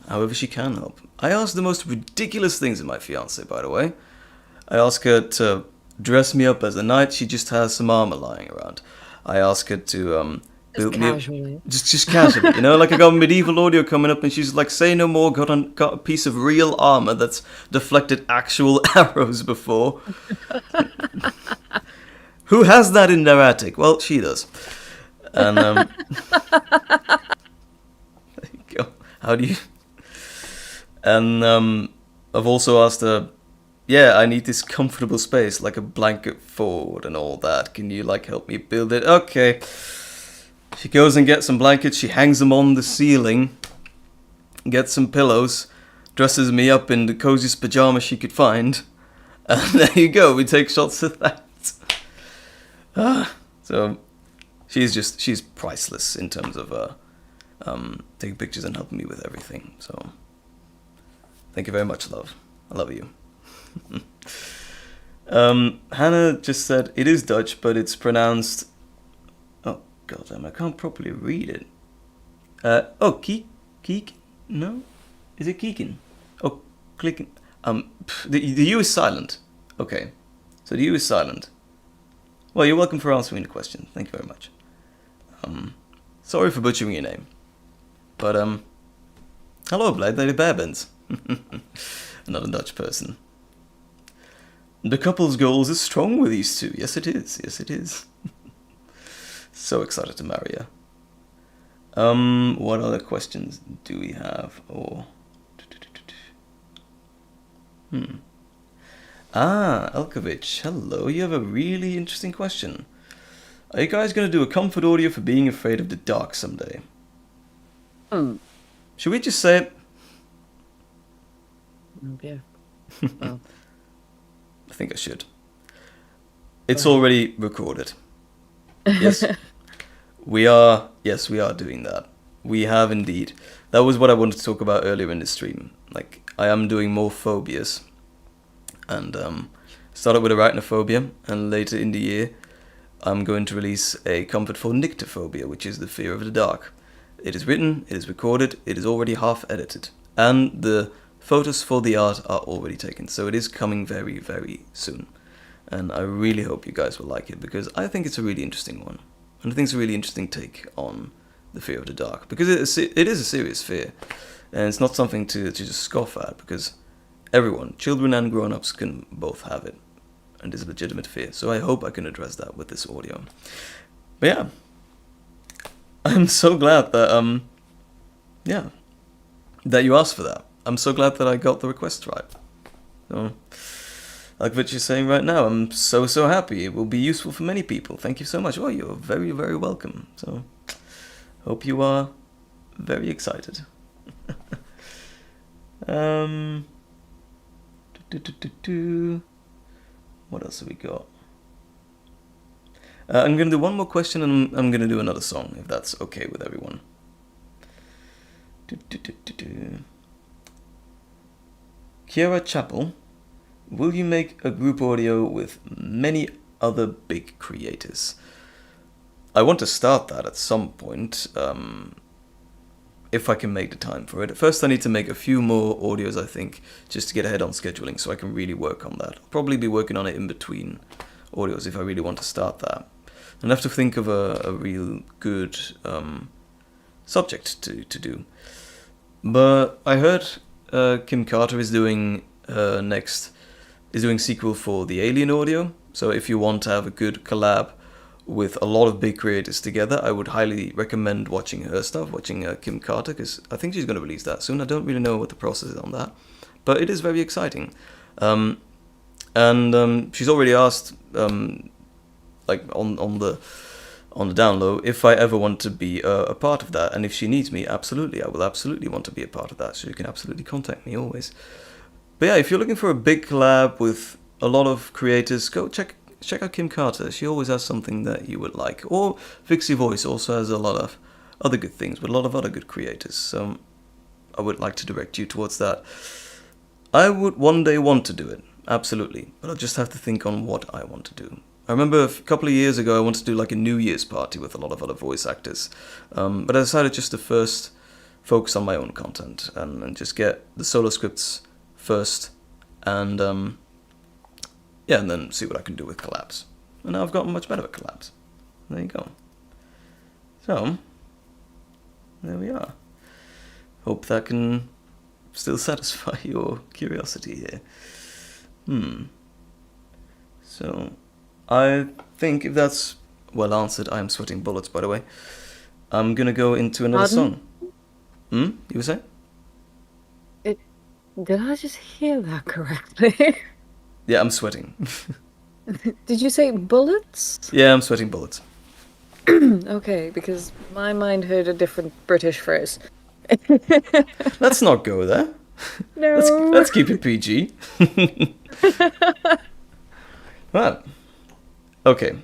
however she can help. I ask the most ridiculous things of my fiancée, by the way. I ask her to dress me up as a knight. She just has some armor lying around. I ask her to build me up, just casually, you know, like I got medieval audio coming up, and she's like, "Say no more." Got a piece of real armor that's deflected actual arrows before. Who has that in their attic? Well, she does. And there you go. How do you? And I've also asked her, yeah, I need this comfortable space, like a blanket fort and all that. Can you, like, help me build it? Okay. She goes and gets some blankets, she hangs them on the ceiling, gets some pillows, dresses me up in the coziest pajamas she could find, and there you go, we take shots of that. So, she's priceless in terms of taking pictures and helping me with everything, so... Thank you very much, love. I love you. Hannah just said, it is Dutch, but it's pronounced... Oh, goddamn, I can't properly read it. Keek? No? Is it Keekin? Oh, clicking. The U is silent. Okay. So the U is silent. Well, you're welcome for answering the question. Thank you very much. Sorry for butchering your name. But, hello, Blade Lady Bearbens. Another Dutch person. The couple's goals is strong with these two. Yes, it is. Yes, it is. So excited to marry her. What other questions do we have? Or Ah, Elkovich, hello. You have a really interesting question. Are you guys going to do a comfort audio for being afraid of the dark someday? Should we just say it? Yeah. Well, I think I should. It's already recorded. Yes. We are doing that. We have indeed. That was what I wanted to talk about earlier in the stream. Like, I am doing more phobias. And started with arachnophobia, and later in the year I'm going to release a comfort for nyctophobia, which is the fear of the dark. It is written, it is recorded, it is already half edited, and the photos for the art are already taken, so it is coming very, very soon. And I really hope you guys will like it, because I think it's a really interesting one. And I think it's a really interesting take on the fear of the dark, because it is a serious fear, and it's not something to just scoff at, because everyone, children and grown-ups, can both have it, and it's a legitimate fear. So I hope I can address that with this audio. But yeah, I'm so glad that that you asked for that. I'm so glad that I got the request right. So, like what you're saying right now, I'm so happy. It will be useful for many people. Thank you so much. Oh, you're very, very welcome. So, hope you are very excited. What else have we got? I'm going to do one more question, and I'm going to do another song, if that's okay with everyone. Kiera Chapel, will you make a group audio with many other big creators? I want to start that at some point, if I can make the time for it. First I need to make a few more audios, I think, just to get ahead on scheduling, so I can really work on that. I'll probably be working on it in between audios if I really want to start that. And I have to think of a real good subject to do. But I heard Kim Carter is doing sequel for the Alien audio, so if you want to have a good collab with a lot of big creators together, I would highly recommend watching her stuff, watching Kim Carter, because I think she's going to release that soon. I don't really know what the process is on that, but it is very exciting. And she's already asked, like on the down low, if I ever want to be a part of that, and if she needs me, absolutely, I will absolutely want to be a part of that, so you can absolutely contact me always. But yeah, if you're looking for a big collab with a lot of creators, go check out Kim Carter. She always has something that you would like. Or Vixie Voice also has a lot of other good things with a lot of other good creators. So I would like to direct you towards that. I would one day want to do it, absolutely. But I'll just have to think on what I want to do. I remember a couple of years ago I wanted to do like a New Year's party with a lot of other voice actors. But I decided just to first focus on my own content and just get the solo scripts first. And and then see what I can do with collabs. And now I've gotten much better at collabs. There you go. So, there we are. Hope that can still satisfy your curiosity here. So, I think if that's well answered, I'm sweating bullets, by the way. I'm gonna go into another song. You were saying? Did I just hear that correctly? Yeah, I'm sweating. Did you say bullets? Yeah, I'm sweating bullets. Okay, because my mind heard a different British phrase. Let's not go there. No. Let's keep it PG. Right. Okay.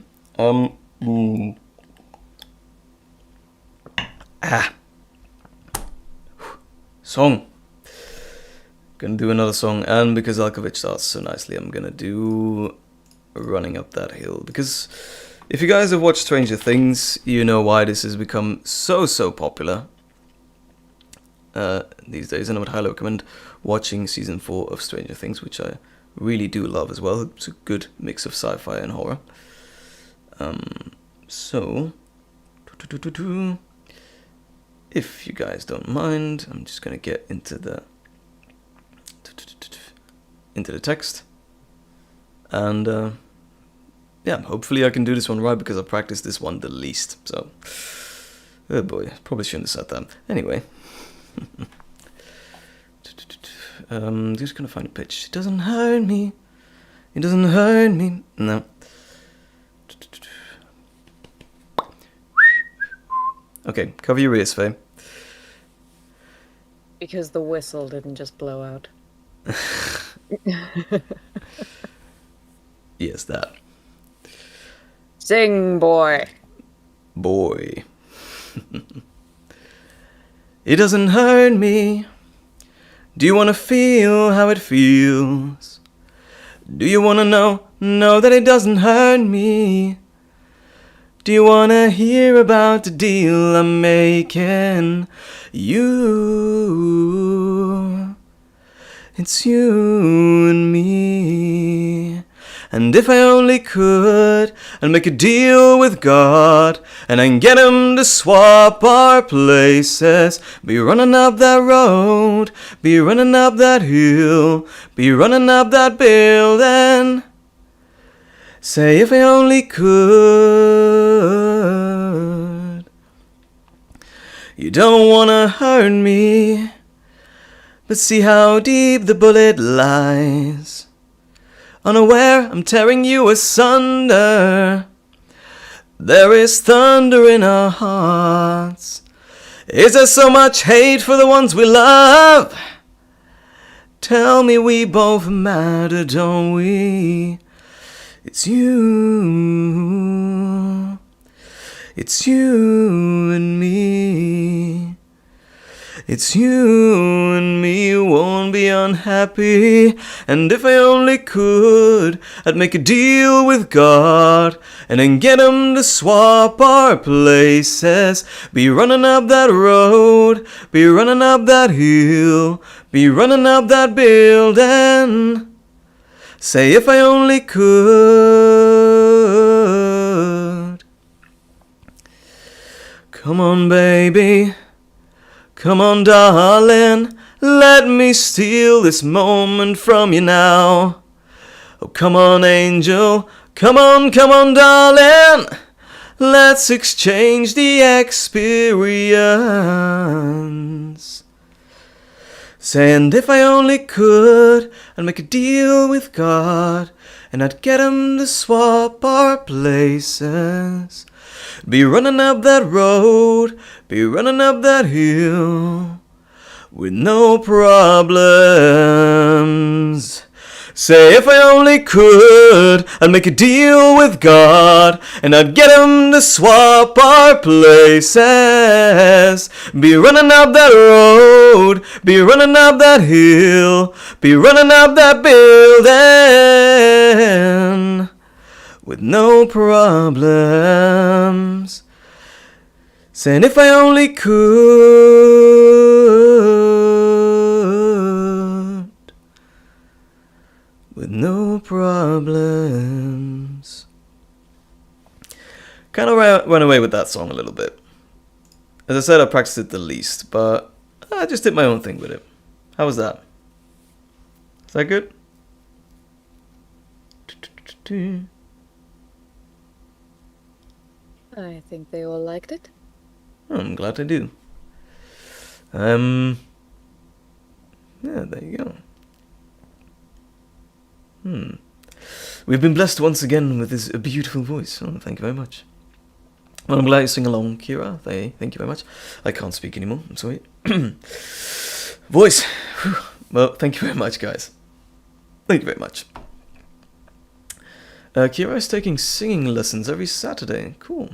Song. Gonna do another song, and because Alkovich starts so nicely, I'm gonna do Running Up That Hill. Because if you guys have watched Stranger Things, you know why this has become so popular these days, and I would highly recommend watching season 4 of Stranger Things, which I really do love as well. It's a good mix of sci-fi and horror. So, if you guys don't mind, I'm just gonna get into the text, and hopefully I can do this one right, because I practiced this one the least. So, oh boy, probably shouldn't have said that. Anyway, just gonna find a pitch. It doesn't hurt me It doesn't hurt me. No. Okay, cover your ears, Faye. Because the whistle didn't just blow out. Yes, that. Sing, boy. Boy. It doesn't hurt me. Do you want to feel how it feels? Do you want to know that it doesn't hurt me? Do you want to hear about the deal I'm making? You, it's you and me. And if I only could, I'd make a deal with God, and I'd get him to swap our places. Be running up that road, be running up that hill, be running up that building. Say if I only could. You don't wanna hurt me, but see how deep the bullet lies. Unaware, I'm tearing you asunder. There is thunder in our hearts. Is there so much hate for the ones we love? Tell me we both matter, don't we? It's you. It's you and me. It's you and me who won't be unhappy. And if I only could, I'd make a deal with God, and then get him to swap our places. Be running up that road, be running up that hill, be running up that building. Say if I only could. Come on, baby. Come on, darling, let me steal this moment from you now. Oh, come on, angel, come on, darling, let's exchange the experience. Saying if I only could, I'd make a deal with God, and I'd get him to swap our places. Be running up that road, be running up that hill, with no problems. Say if I only could, I'd make a deal with God, and I'd get him to swap our places. Be running up that road, be running up that hill, be running up that building, with no problems. Saying if I only could, with no problems. Kind of went away with that song a little bit. As I said, I practiced it the least, but I just did my own thing with it. How was that? Is that good? I think they all liked it. I'm glad they do. Yeah, there you go. We've been blessed once again with this beautiful voice. Oh, thank you very much. Well, I'm glad you sing along, Kira. Thank you very much. I can't speak anymore. I'm sorry. Voice. Whew. Well, thank you very much, guys. Thank you very much. Kira is taking singing lessons every Saturday. Cool.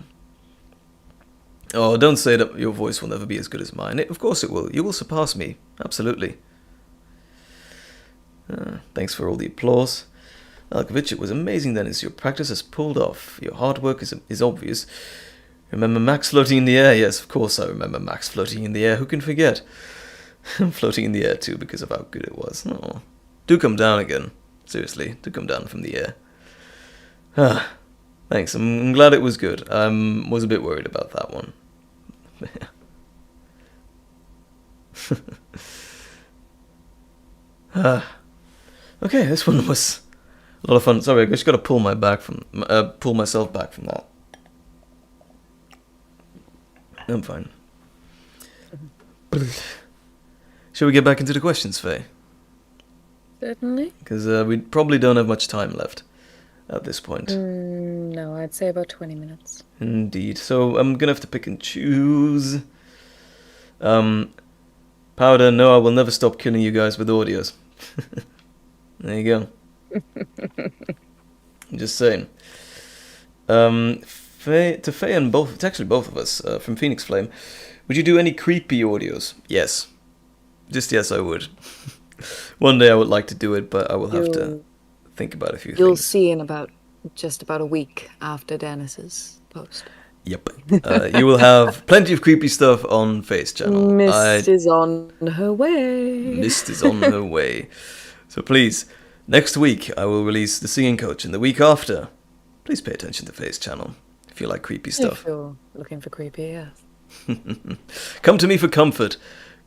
Oh, don't say that your voice will never be as good as mine. Of course it will. You will surpass me. Absolutely. Thanks for all the applause. Alkovich, it was amazing, Dennis. Your practice has pulled off. Your hard work is obvious. Remember Max floating in the air? Yes, of course I remember Max floating in the air. Who can forget? I'm floating in the air too because of how good it was. Oh, do come down again. Seriously, do come down from the air. Thanks. I'm glad it was good. I was a bit worried about that one. Okay, this one was a lot of fun. Sorry, I just got to pull myself back from that. I'm fine. Shall we get back into the questions, Faye? Certainly. Because we probably don't have much time left at this point. No, I'd say about 20 minutes. Indeed. So I'm gonna have to pick and choose. Powder, no, I will never stop killing you guys with audios. There you go. I'm just saying. Faye and both, it's actually both of us, from Phoenix Flame. Would you do any creepy audios? Yes. Just yes, I would. One day I would like to do it, but I will have to think about a few You'll things. see in just about a week after Dennis's post. Yep. You will have plenty of creepy stuff on Faye's channel. Mist is on her way. Mist is on her way. So please, next week I will release the singing coach, and the week after, please pay attention to Faye's channel if you like creepy stuff. If you're looking for creepy, yes. Come to me for comfort.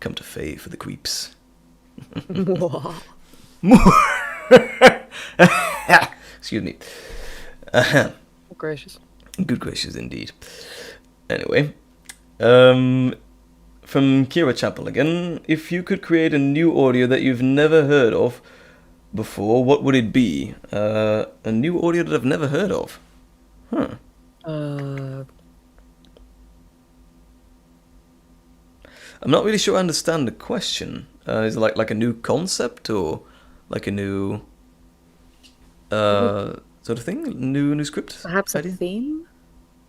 Come to Faye for the creeps. Excuse me. Gracious. Good gracious indeed. Anyway, from Kira Chapel again. If you could create a new audio that you've never heard of before, what would it be? A new audio that I've never heard of. Huh. I'm not really sure I understand the question. Is it like a new concept or like a new sort of thing? New script? Perhaps idea? a theme?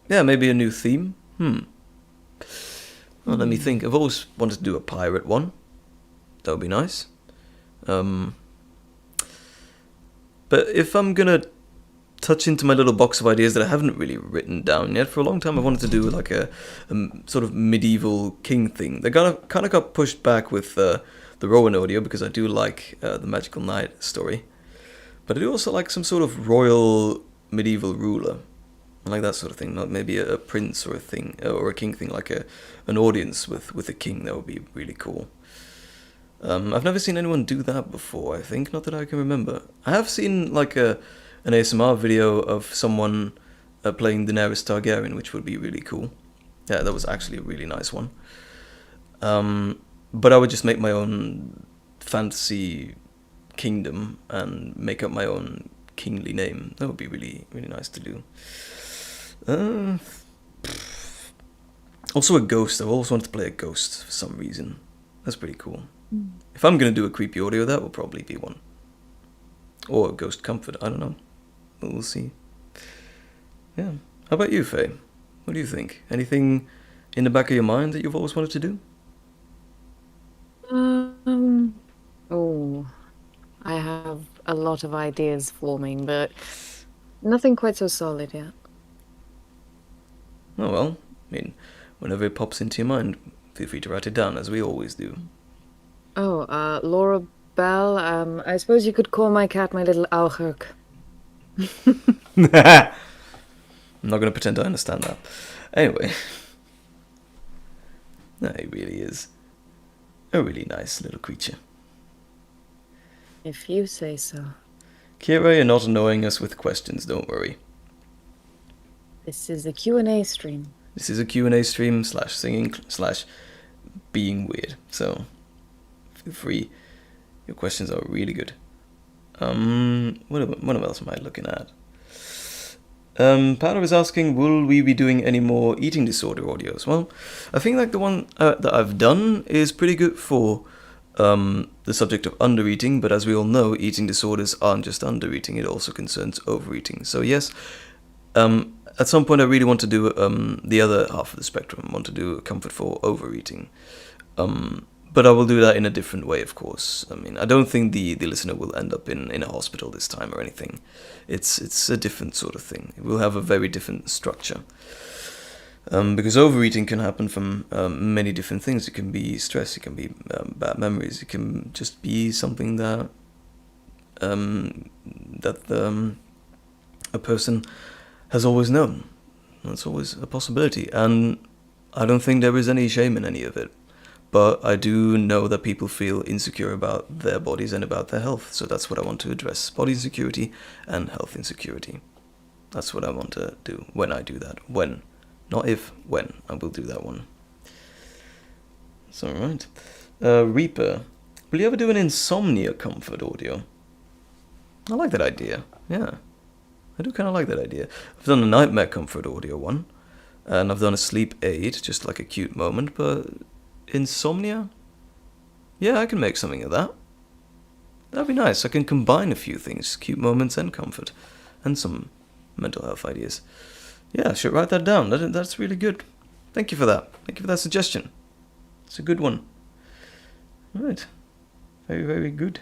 Yeah, maybe a new theme. Well, let me think. I've always wanted to do a pirate one. That would be nice. But if I'm gonna touch into my little box of ideas that I haven't really written down yet, for a long time I wanted to do like a sort of medieval king thing. They kind of got pushed back with the Rowan audio because I do like the Magical Knight story. But I do also like some sort of royal medieval ruler. I like that sort of thing, not maybe a prince or a thing or a king thing, like an audience with a king. That would be really cool. I've never seen anyone do that before, I think, not that I can remember. I have seen like an ASMR video of someone playing Daenerys Targaryen, which would be really cool. Yeah, that was actually a really nice one. But I would just make my own fantasy kingdom and make up my own kingly name. That would be really, really nice to do. Also a ghost. I've always wanted to play a ghost for some reason. That's pretty cool. If I'm going to do a creepy audio, that will probably be one. Or a ghost comfort, I don't know. We'll see. Yeah. How about you, Faye? What do you think? Anything in the back of your mind that you've always wanted to do? I have a lot of ideas forming, but nothing quite so solid yet. Oh well, I mean, whenever it pops into your mind, feel free to write it down, as we always do. Laura Bell, I suppose you could call my cat my little Auchurk. I'm not going to pretend I understand that. Anyway. No, he really is a really nice little creature. If you say so. Kira, you're not annoying us with questions, don't worry. This is a Q&A stream. This is a Q&A stream / singing / being weird, so feel free. Your questions are really good. What else am I looking at? Powder is asking, will we be doing any more eating disorder audios? Well, I think like the one that I've done is pretty good for the subject of undereating, but as we all know, eating disorders aren't just undereating, it also concerns overeating. So yes, at some point I really want to do the other half of the spectrum. I want to do comfort for overeating. But I will do that in a different way, of course. I mean, I don't think the listener will end up in a hospital this time or anything. It's a different sort of thing. It will have a very different structure. Because overeating can happen from many different things. It can be stress, it can be bad memories, it can just be something that a person has always known. That's always a possibility, and I don't think there is any shame in any of it. But I do know that people feel insecure about their bodies and about their health, so that's what I want to address. Body insecurity and health insecurity. That's what I want to do when I do that. When. Not if, when. I will do that one. That's alright. Reaper. Will you ever do an insomnia comfort audio? I like that idea. Yeah. I do kind of like that idea. I've done a nightmare comfort audio one. And I've done a sleep aid, just like a cute moment. But insomnia? Yeah, I can make something of that. That'd be nice. I can combine a few things. Cute moments and comfort. And some mental health ideas. Yeah, I should write that down. That's really good. Thank you for that. Thank you for that suggestion. It's a good one. Right. Very, very good.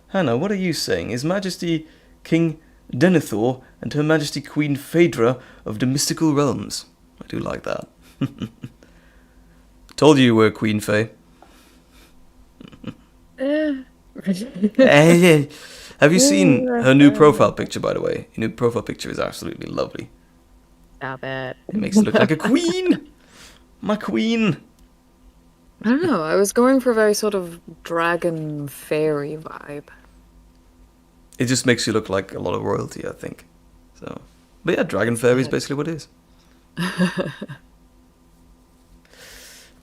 Hannah, what are you saying? His Majesty King Denethor and Her Majesty Queen Phaedra of the mystical realms. I do like that. Told you were Queen Faye. Have you seen her new profile picture, by the way? Her new profile picture is absolutely lovely. Stop it. It makes her look like a queen. My queen. I don't know. I was going for a very sort of dragon fairy vibe. It just makes you look like a lot of royalty, I think. So, but yeah, dragon fairy is basically what it is.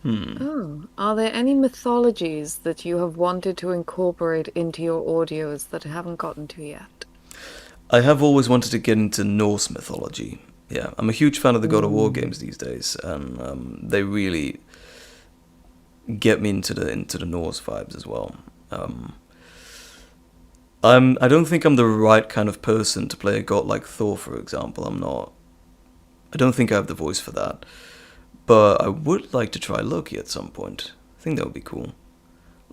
Oh, are there any mythologies that you have wanted to incorporate into your audios that haven't gotten to yet? I have always wanted to get into Norse mythology. Yeah, I'm a huge fan of the God of War games these days, and they really get me into the Norse vibes as well. I don't think I'm the right kind of person to play a god like Thor, for example. I don't think I have the voice for that. But I would like to try Loki at some point. I think that would be cool.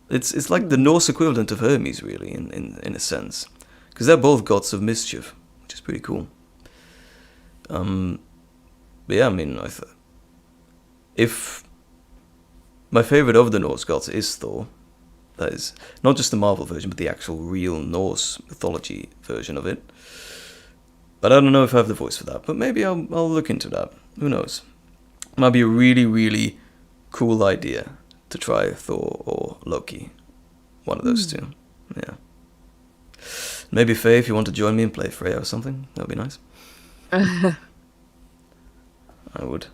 It's like the Norse equivalent of Hermes, really, in a sense. Because they're both gods of mischief, which is pretty cool. But yeah, I mean, if my favorite of the Norse gods is Thor, that is not just the Marvel version, but the actual real Norse mythology version of it. But I don't know if I have the voice for that. But maybe I'll look into that. Who knows? Might be a really, really cool idea to try Thor or Loki. One of those two. Yeah. Maybe Faye, if you want to join me and play Freya or something, that would be nice. I would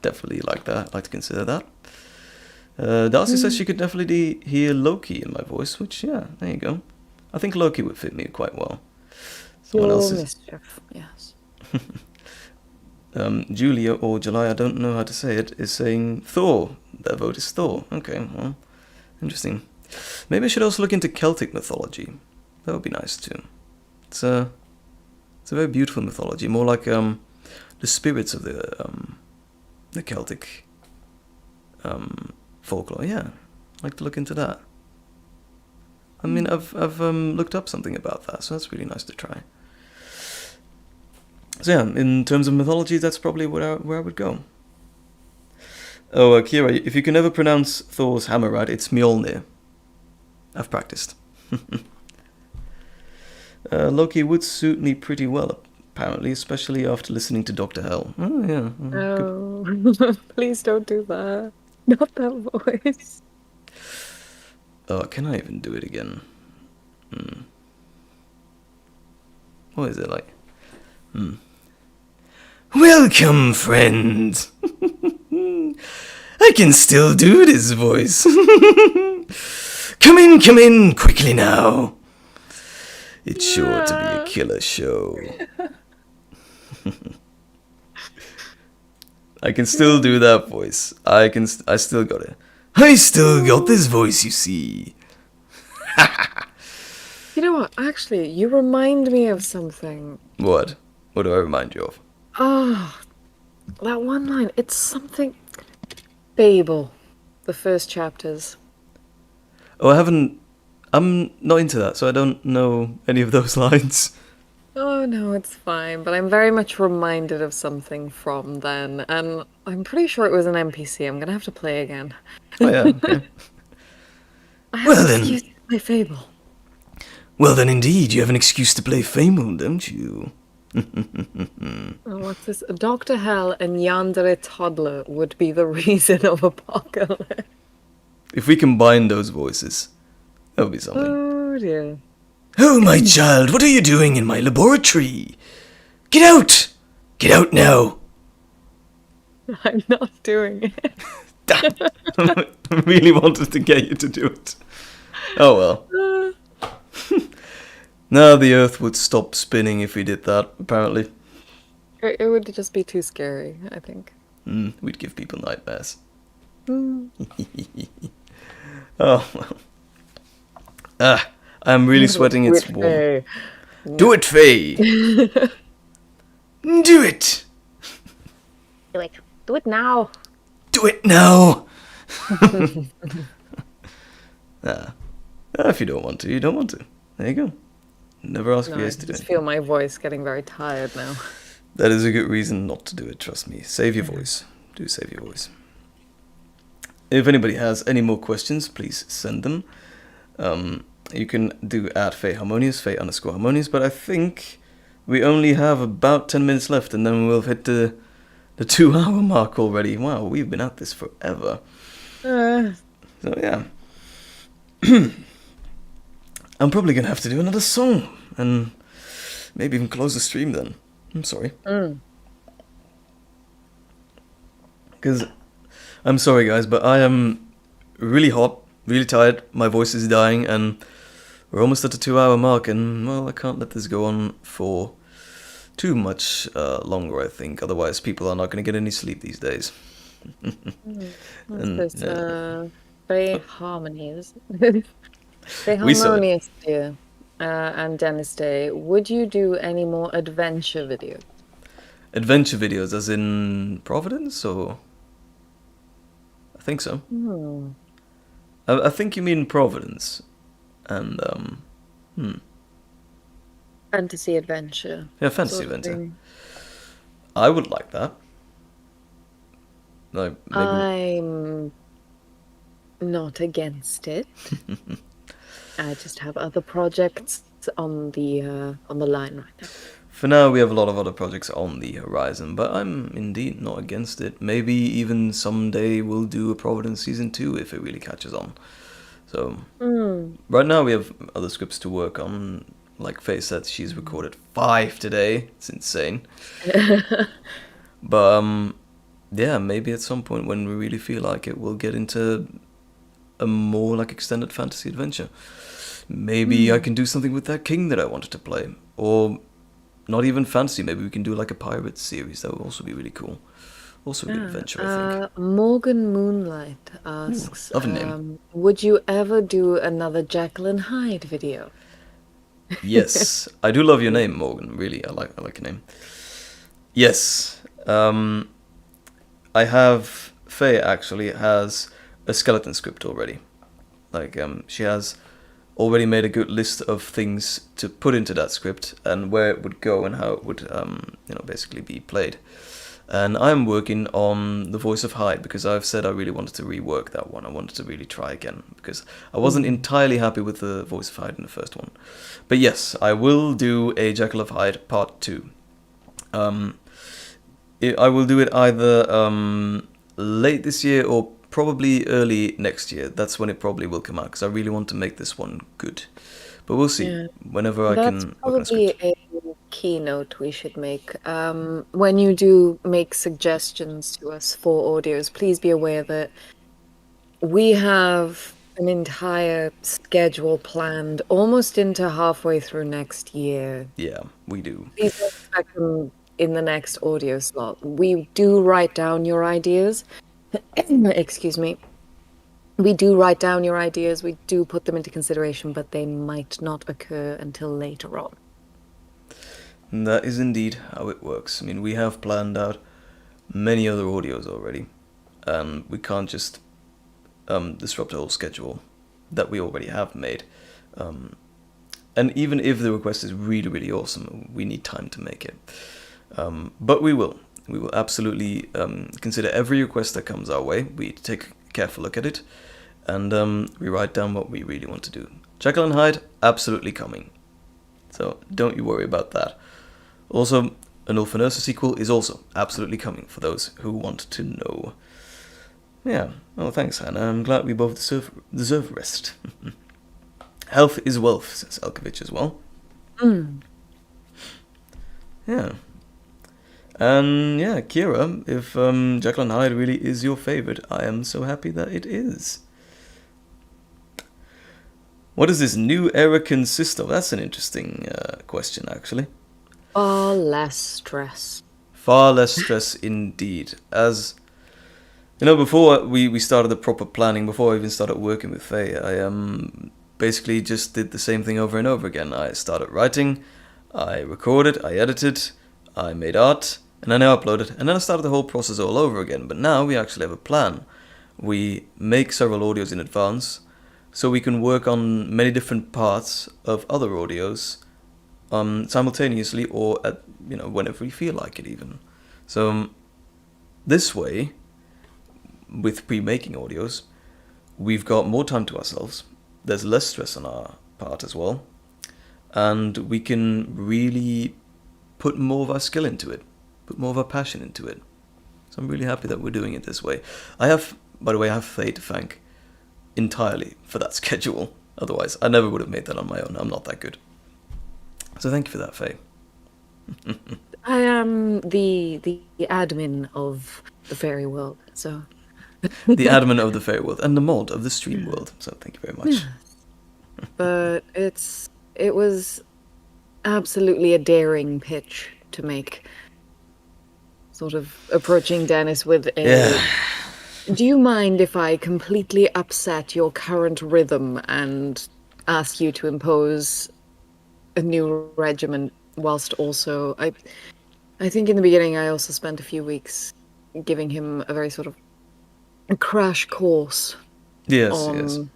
definitely like that. I'd like to consider that. Darcy says she could definitely hear Loki in my voice, which, yeah, there you go. I think Loki would fit me quite well. Someone else is... mischief, yes. Julia or July, I don't know how to say it, is saying Thor. Their vote is Thor. Okay, well, interesting. Maybe I should also look into Celtic mythology. That would be nice too. It's a very beautiful mythology, more like the spirits of the Celtic folklore. Yeah, I'd like to look into that. I mean, I've looked up something about that, so that's really nice to try. So yeah, in terms of mythology, that's probably where I would go. Oh, Kira, if you can ever pronounce Thor's hammer right, it's Mjolnir. I've practiced. Loki would suit me pretty well, apparently, especially after listening to Dr. Hell. Oh, yeah. Oh, please don't do that. Not that voice. Oh, can I even do it again? What is it like? Welcome, friend. I can still do this voice. Come in, quickly now. It's sure to be a killer show. I can still do that voice. I still got it. I still got this voice, you see. You know what? Actually, you remind me of something. What? What do I remind you of? Oh, that one line. It's something... Babel. The first chapters. Oh, I'm not into that, so I don't know any of those lines. Oh, no, it's fine. But I'm very much reminded of something from then. And I'm pretty sure it was an NPC. I'm going to have to play again. Oh, yeah, okay. I have an excuse to play Fable. Well, then, indeed, you have an excuse to play Fable, don't you? Oh, what's this? Dr. Hell and Yandere Toddler would be the reason of apocalypse. If we combine those voices, that would be something. Oh, dear. Oh, my child, what are you doing in my laboratory? Get out! Get out now! I'm not doing it. I really wanted to get you to do it. Oh, well. No, the Earth would stop spinning if we did that, apparently. It would just be too scary, I think. We'd give people nightmares. Mm. Oh, well. I'm really sweating, it's warm. Faye. Do it, Faye! Do it! Do it. Do it now. Do it now! If you don't want to, you don't want to. There you go. Never ask No, for I yes to do just it. feel my voice getting very tired now. That is a good reason not to do it, trust me. Save your voice. Do save your voice. If anybody has any more questions, please send them. You can do at Faye Harmonious, Faye_Harmonious, but I think we only have about 10 minutes left and then we'll hit the 2-hour mark already. Wow, we've been at this forever. So yeah. I'm probably going to have to do another song and maybe even close the stream then. I'm sorry. Because I'm sorry guys, but I am really hot, really tired, my voice is dying, and we're almost at the 2-hour mark, and well, I can't let this go on for too much longer, I think. Otherwise people are not going to get any sleep these days. What's this? Faye Harmonious. Faye We saw it. Harmonious, dear. And Dennis Day. Would you do any more adventure videos? Adventure videos, as in Providence, or? I think so. I think you mean Providence, and Fantasy adventure. yeah, fantasy sort of adventure. thing. I would like that. Like maybe. I'm not against it. I just have other projects on the line right now. For now, we have a lot of other projects on the horizon, but I'm indeed not against it. Maybe even someday we'll do a Providence Season 2 if it really catches on. So, right now we have other scripts to work on. Like Faye said, she's recorded 5 today. It's insane. But, yeah, maybe at some point when we really feel like it, we'll get into a more like extended fantasy adventure. Maybe I can do something with that king that I wanted to play. Or not even fantasy, maybe we can do like a pirate series. That would also be really cool. Also a good adventure, I think. Morgan Moonlight asks, love a name. would you ever do another Jekyll and Hyde video? Yes, I do love your name, Morgan. Really, I like your name. Yes, I have. Faye actually has a skeleton script already. Like she has already made a good list of things to put into that script and where it would go and how it would basically be played. And I'm working on the voice of Hyde because I've said I really wanted to rework that one. I wanted to really try again because I wasn't entirely happy with the voice of Hyde in the first one. But yes, I will do a Jekyll of Hyde Part 2. I will do it either late this year or probably early next year. That's when it probably will come out because I really want to make this one good. But we'll see. Yeah. Whenever I That's can work on a probably script. a keynote we should make. When you do make suggestions to us for audios, please be aware that we have an entire schedule planned almost into halfway through next year. Yeah, we do. Please don't expect them in the next audio slot. We do write down your ideas. Excuse me. We do write down your ideas, we do put them into consideration, but they might not occur until later on. That is indeed how it works. I mean, we have planned out many other audios already, and we can't just disrupt the whole schedule that we already have made. And even if the request is really, really awesome, we need time to make it. But we will. We will absolutely consider every request that comes our way. We take a careful look at it, and we write down what we really want to do. Jekyll and Hyde, absolutely coming. So don't you worry about that. Also, an Ulf and Ursa sequel is also absolutely coming for those who want to know. Yeah, well thanks Hannah, I'm glad we both deserve rest. Health is wealth, says Elkovich as well. Yeah. And yeah, Kira, if Jekyll and Hyde really is your favourite, I am so happy that it is. What does this new era consist of? That's an interesting question, actually. Far less stress. Far less stress indeed. As you know, before we started the proper planning, before I even started working with Faye, I basically just did the same thing over and over again. I started writing, I recorded, I edited, I made art, and then I uploaded, and then I started the whole process all over again. But now we actually have a plan. We make several audios in advance, so we can work on many different parts of other audios simultaneously, or at whenever we feel like it even. So this way, with pre-making audios, we've got more time to ourselves. There's less stress on our part as well, and we can really put more of our skill into it, put more of our passion into it. So I'm really happy that we're doing it this way. By the way, I have Faye to thank entirely for that schedule. Otherwise, I never would have made that on my own. I'm not that good. So thank you for that, Faye. I am the admin of the fairy world, so... The admin of the fairy world and the mod of the stream world. So thank you very much. But it was absolutely a daring pitch to make. Sort of approaching Dennis with a... Yeah. Do you mind if I completely upset your current rhythm and ask you to impose a new regimen, whilst also... I think in the beginning I also spent a few weeks giving him a very sort of a crash course on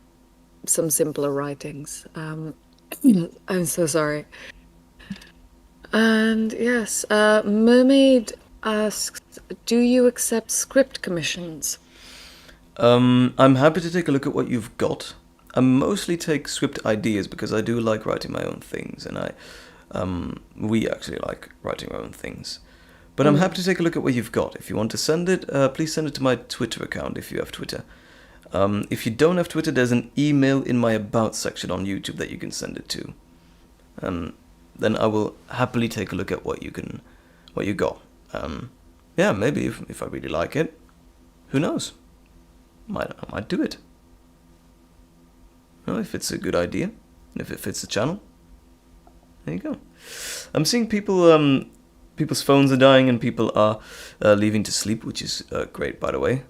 some simpler writings. I'm so sorry. And yes, Mermaid asks, do you accept script commissions? I'm happy to take a look at what you've got. I mostly take script ideas because I do like writing my own things, and we actually like writing our own things. But I'm happy to take a look at what you've got. If you want to send it, please send it to my Twitter account if you have Twitter. If you don't have Twitter, there's an email in my About section on YouTube that you can send it to. Then I will happily take a look at what you got. Yeah, maybe if I really like it, who knows? I might do it. If it's a good idea, and if it fits the channel, there you go. I'm seeing people... People's phones are dying and people are leaving to sleep, which is great, by the way.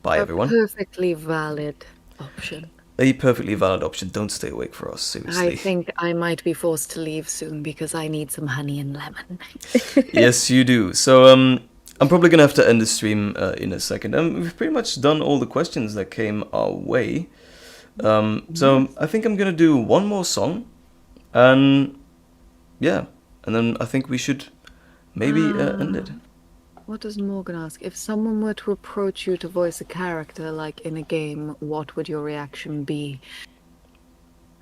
Bye, everyone. A perfectly valid option. A perfectly valid option. Don't stay awake for us, seriously. I think I might be forced to leave soon because I need some honey and lemon. Yes, you do. So I'm probably going to have to end the stream in a second. We've pretty much done all the questions that came our way. So I think I'm going to do one more song. And yeah, and then I think we should... maybe end it. What does Morgan ask? If someone were to approach you to voice a character, like in a game, what would your reaction be?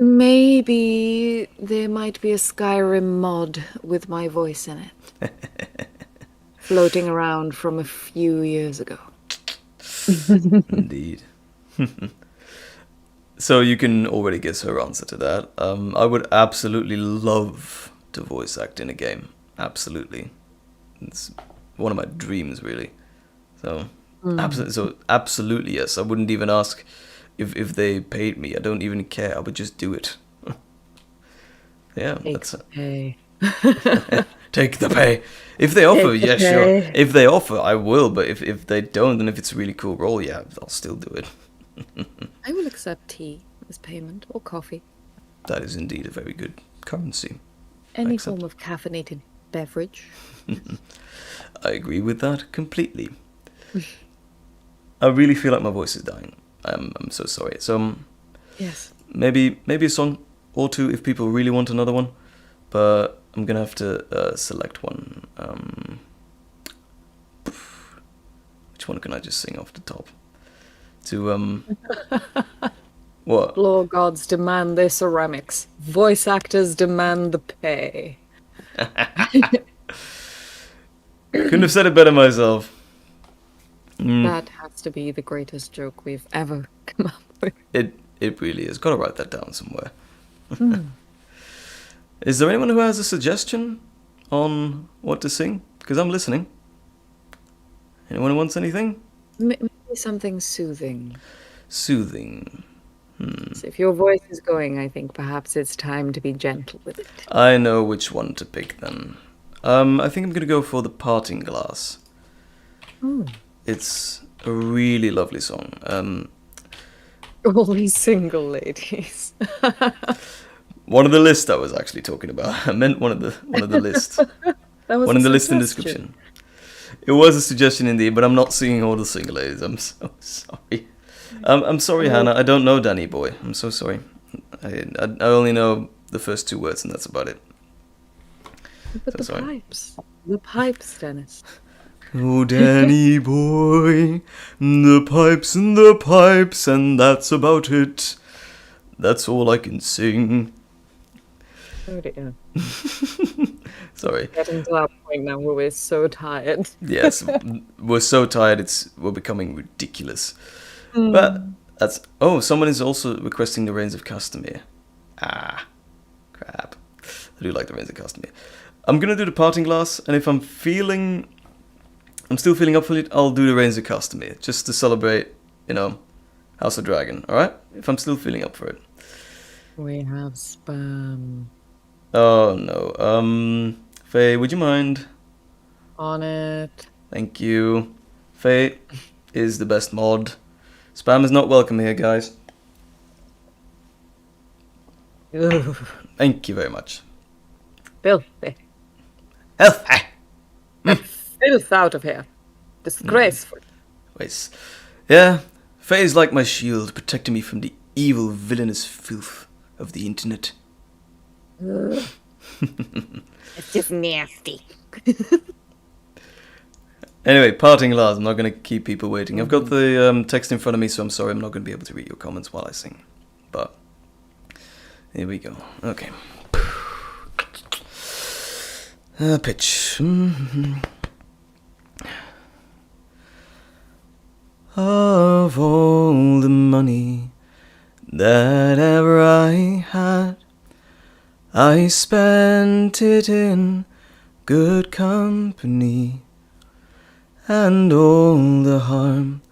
Maybe there might be a Skyrim mod with my voice in it. Floating around from a few years ago. Indeed. So you can already guess her answer to that. I would absolutely love to voice act in a game. Absolutely. It's one of my dreams, really. So, absolutely yes. I wouldn't even ask if they paid me. I don't even care. I would just do it. Yeah, that's it. Pay. Take the pay. If they offer, Take the yeah, pay. sure. If they offer, I will. But if they don't, and if it's a really cool role, yeah, I'll still do it. I will accept tea as payment, or coffee. That is indeed a very good currency. Any Accept. form of caffeinated beverage. I agree with that completely. I really feel like my voice is dying. I'm so sorry. So Yes. maybe a song or two if people really want another one, but I'm gonna have to select one. Which one can I just sing off the top? To what? Floor gods demand their ceramics. Voice actors demand the pay. Couldn't have said it better myself. That has to be the greatest joke we've ever come up with. It really is. Gotta write that down somewhere. Is there anyone who has a suggestion on what to sing? Because I'm listening. Anyone who wants anything? Maybe something soothing. Soothing. So if your voice is going, I think perhaps it's time to be gentle with it. I know which one to pick then. I think I'm gonna go for the Parting Glass. It's a really lovely song. All these single ladies. One of the lists I was actually talking about. I meant one of the lists. That was One a in the list and suggestion. description. It was a suggestion indeed, but I'm not seeing all the single ladies. I'm so sorry. I'm sorry, Hannah. I don't know Danny Boy. I'm so sorry. I only know the first 2 words, and that's about it. But the sorry. pipes. The pipes, Dennis. Oh, Danny Boy, the pipes, and that's about it. That's all I can sing. Oh dear. Sorry. Getting to that point now where we're so tired. Yes, we're so tired. We're becoming ridiculous. But that's someone is also requesting the Reigns of Castamere. Ah, crap. I do like the Reigns of Castamere. I'm gonna do the Parting Glass, and if I'm still feeling up for it, I'll do the Reigns of Castamere just to celebrate, House of Dragon. All right, if I'm still feeling up for it. We have spam. Oh no. Faye, would you mind? On it. Thank you. Faye is the best mod. Spam is not welcome here, guys. Ugh. Thank you very much. Filthy. Health. Filth out of here. Disgraceful. Wait. Yeah, Faye is like my shield, protecting me from the evil, villainous filth of the internet. It's just nasty. Anyway, Parting Glass. I'm not going to keep people waiting. I've got the text in front of me, so I'm sorry I'm not going to be able to read your comments while I sing. But here we go. Okay. Pitch. Of all the money that ever I had, I spent it in good company, and all the harm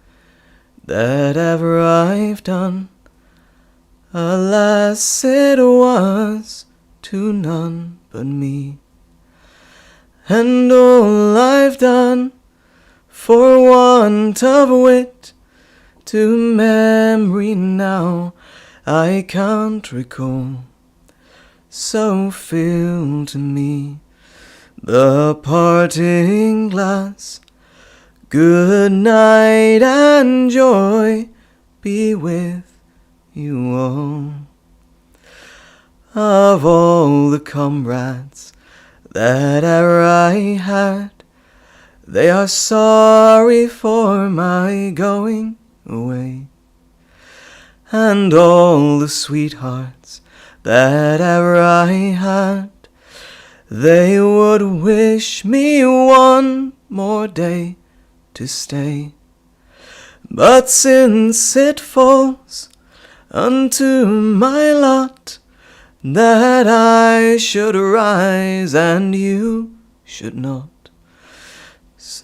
that ever I've done, alas, it was to none but me. And all I've done, for want of wit, to memory now I can't recall. So fill to me the parting glass. Good night and joy be with you all. Of all the comrades that ever I had, they are sorry for my going away. And all the sweethearts that ever I had, they would wish me one more day to stay. But since it falls unto my lot that I should rise and you should not,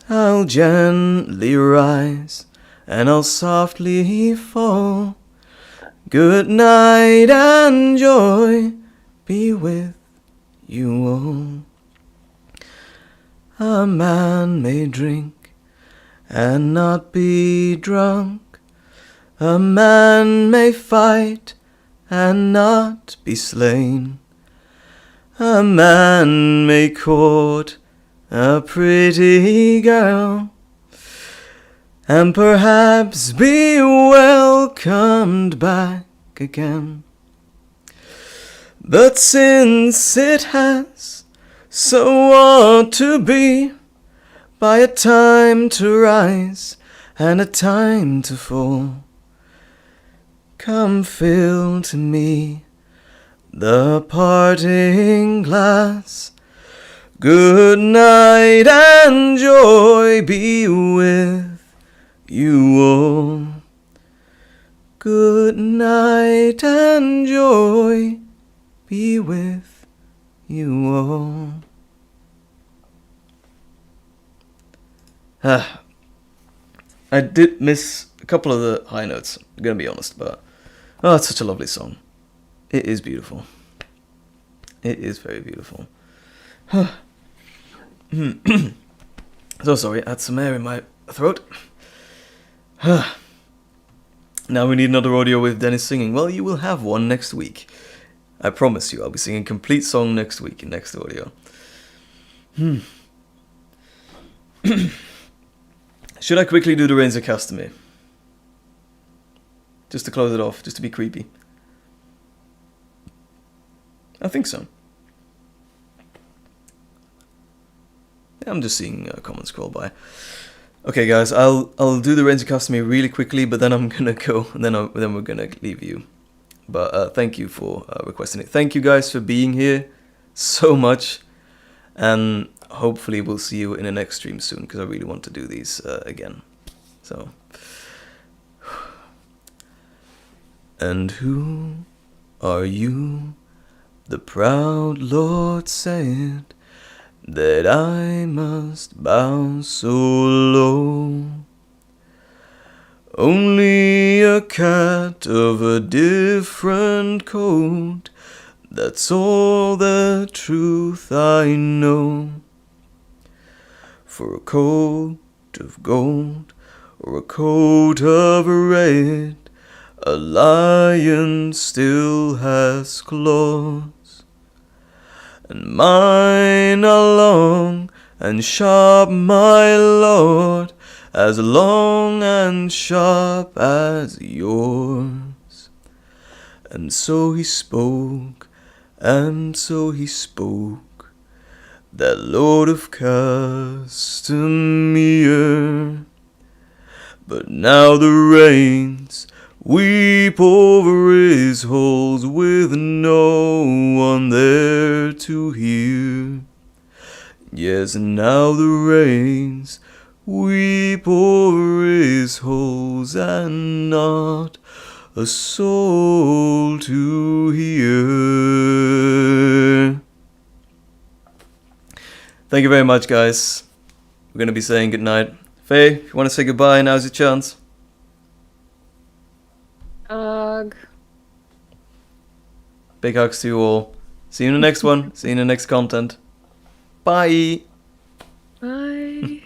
I'll gently rise and I'll softly fall. Good night and joy be with you all. A man may drink and not be drunk. A man may fight and not be slain. A man may court a pretty girl and perhaps be welcomed back again. But since it has so ought to be, by a time to rise and a time to fall, come fill to me the parting glass. Good night and joy be with you all. Good night and joy be with you all. I did miss a couple of the high notes, I'm gonna be honest, but Oh, it's such a lovely song. It is beautiful. It is very beautiful. So sorry, I had some air in my throat. Now we need another audio with Dennis singing. Well, you will have one next week. I promise you, I'll be singing a complete song next week in next audio. Should I quickly do the Rains of Customary? Just to close it off, just to be creepy. I think so. I'm just seeing comments scroll by. Okay, guys, I'll do the Rains of Customary really quickly, but then I'm gonna go, and then we're gonna leave you. But thank you for requesting it. Thank you guys for being here so much, and hopefully we'll see you in the next stream soon, because I really want to do these again. So, and who are you? The proud Lord said that I must bow so low. Only a cat of a different coat, that's all the truth I know. For a coat of gold or a coat of red, a lion still has claws, and mine are long and sharp, my lord, as long and sharp as yours. And so he spoke, and so he spoke, that Lord of Castamere. But now the rains weep over his halls with no one there to hear. Yes, and now the rains weep over his halls and not a soul to hear. Thank you very much, guys. We're going to be saying goodnight. Faye, if you want to say goodbye, now's your chance. Big hugs to you all. See you in the next one. See you in the next content. Bye. Bye.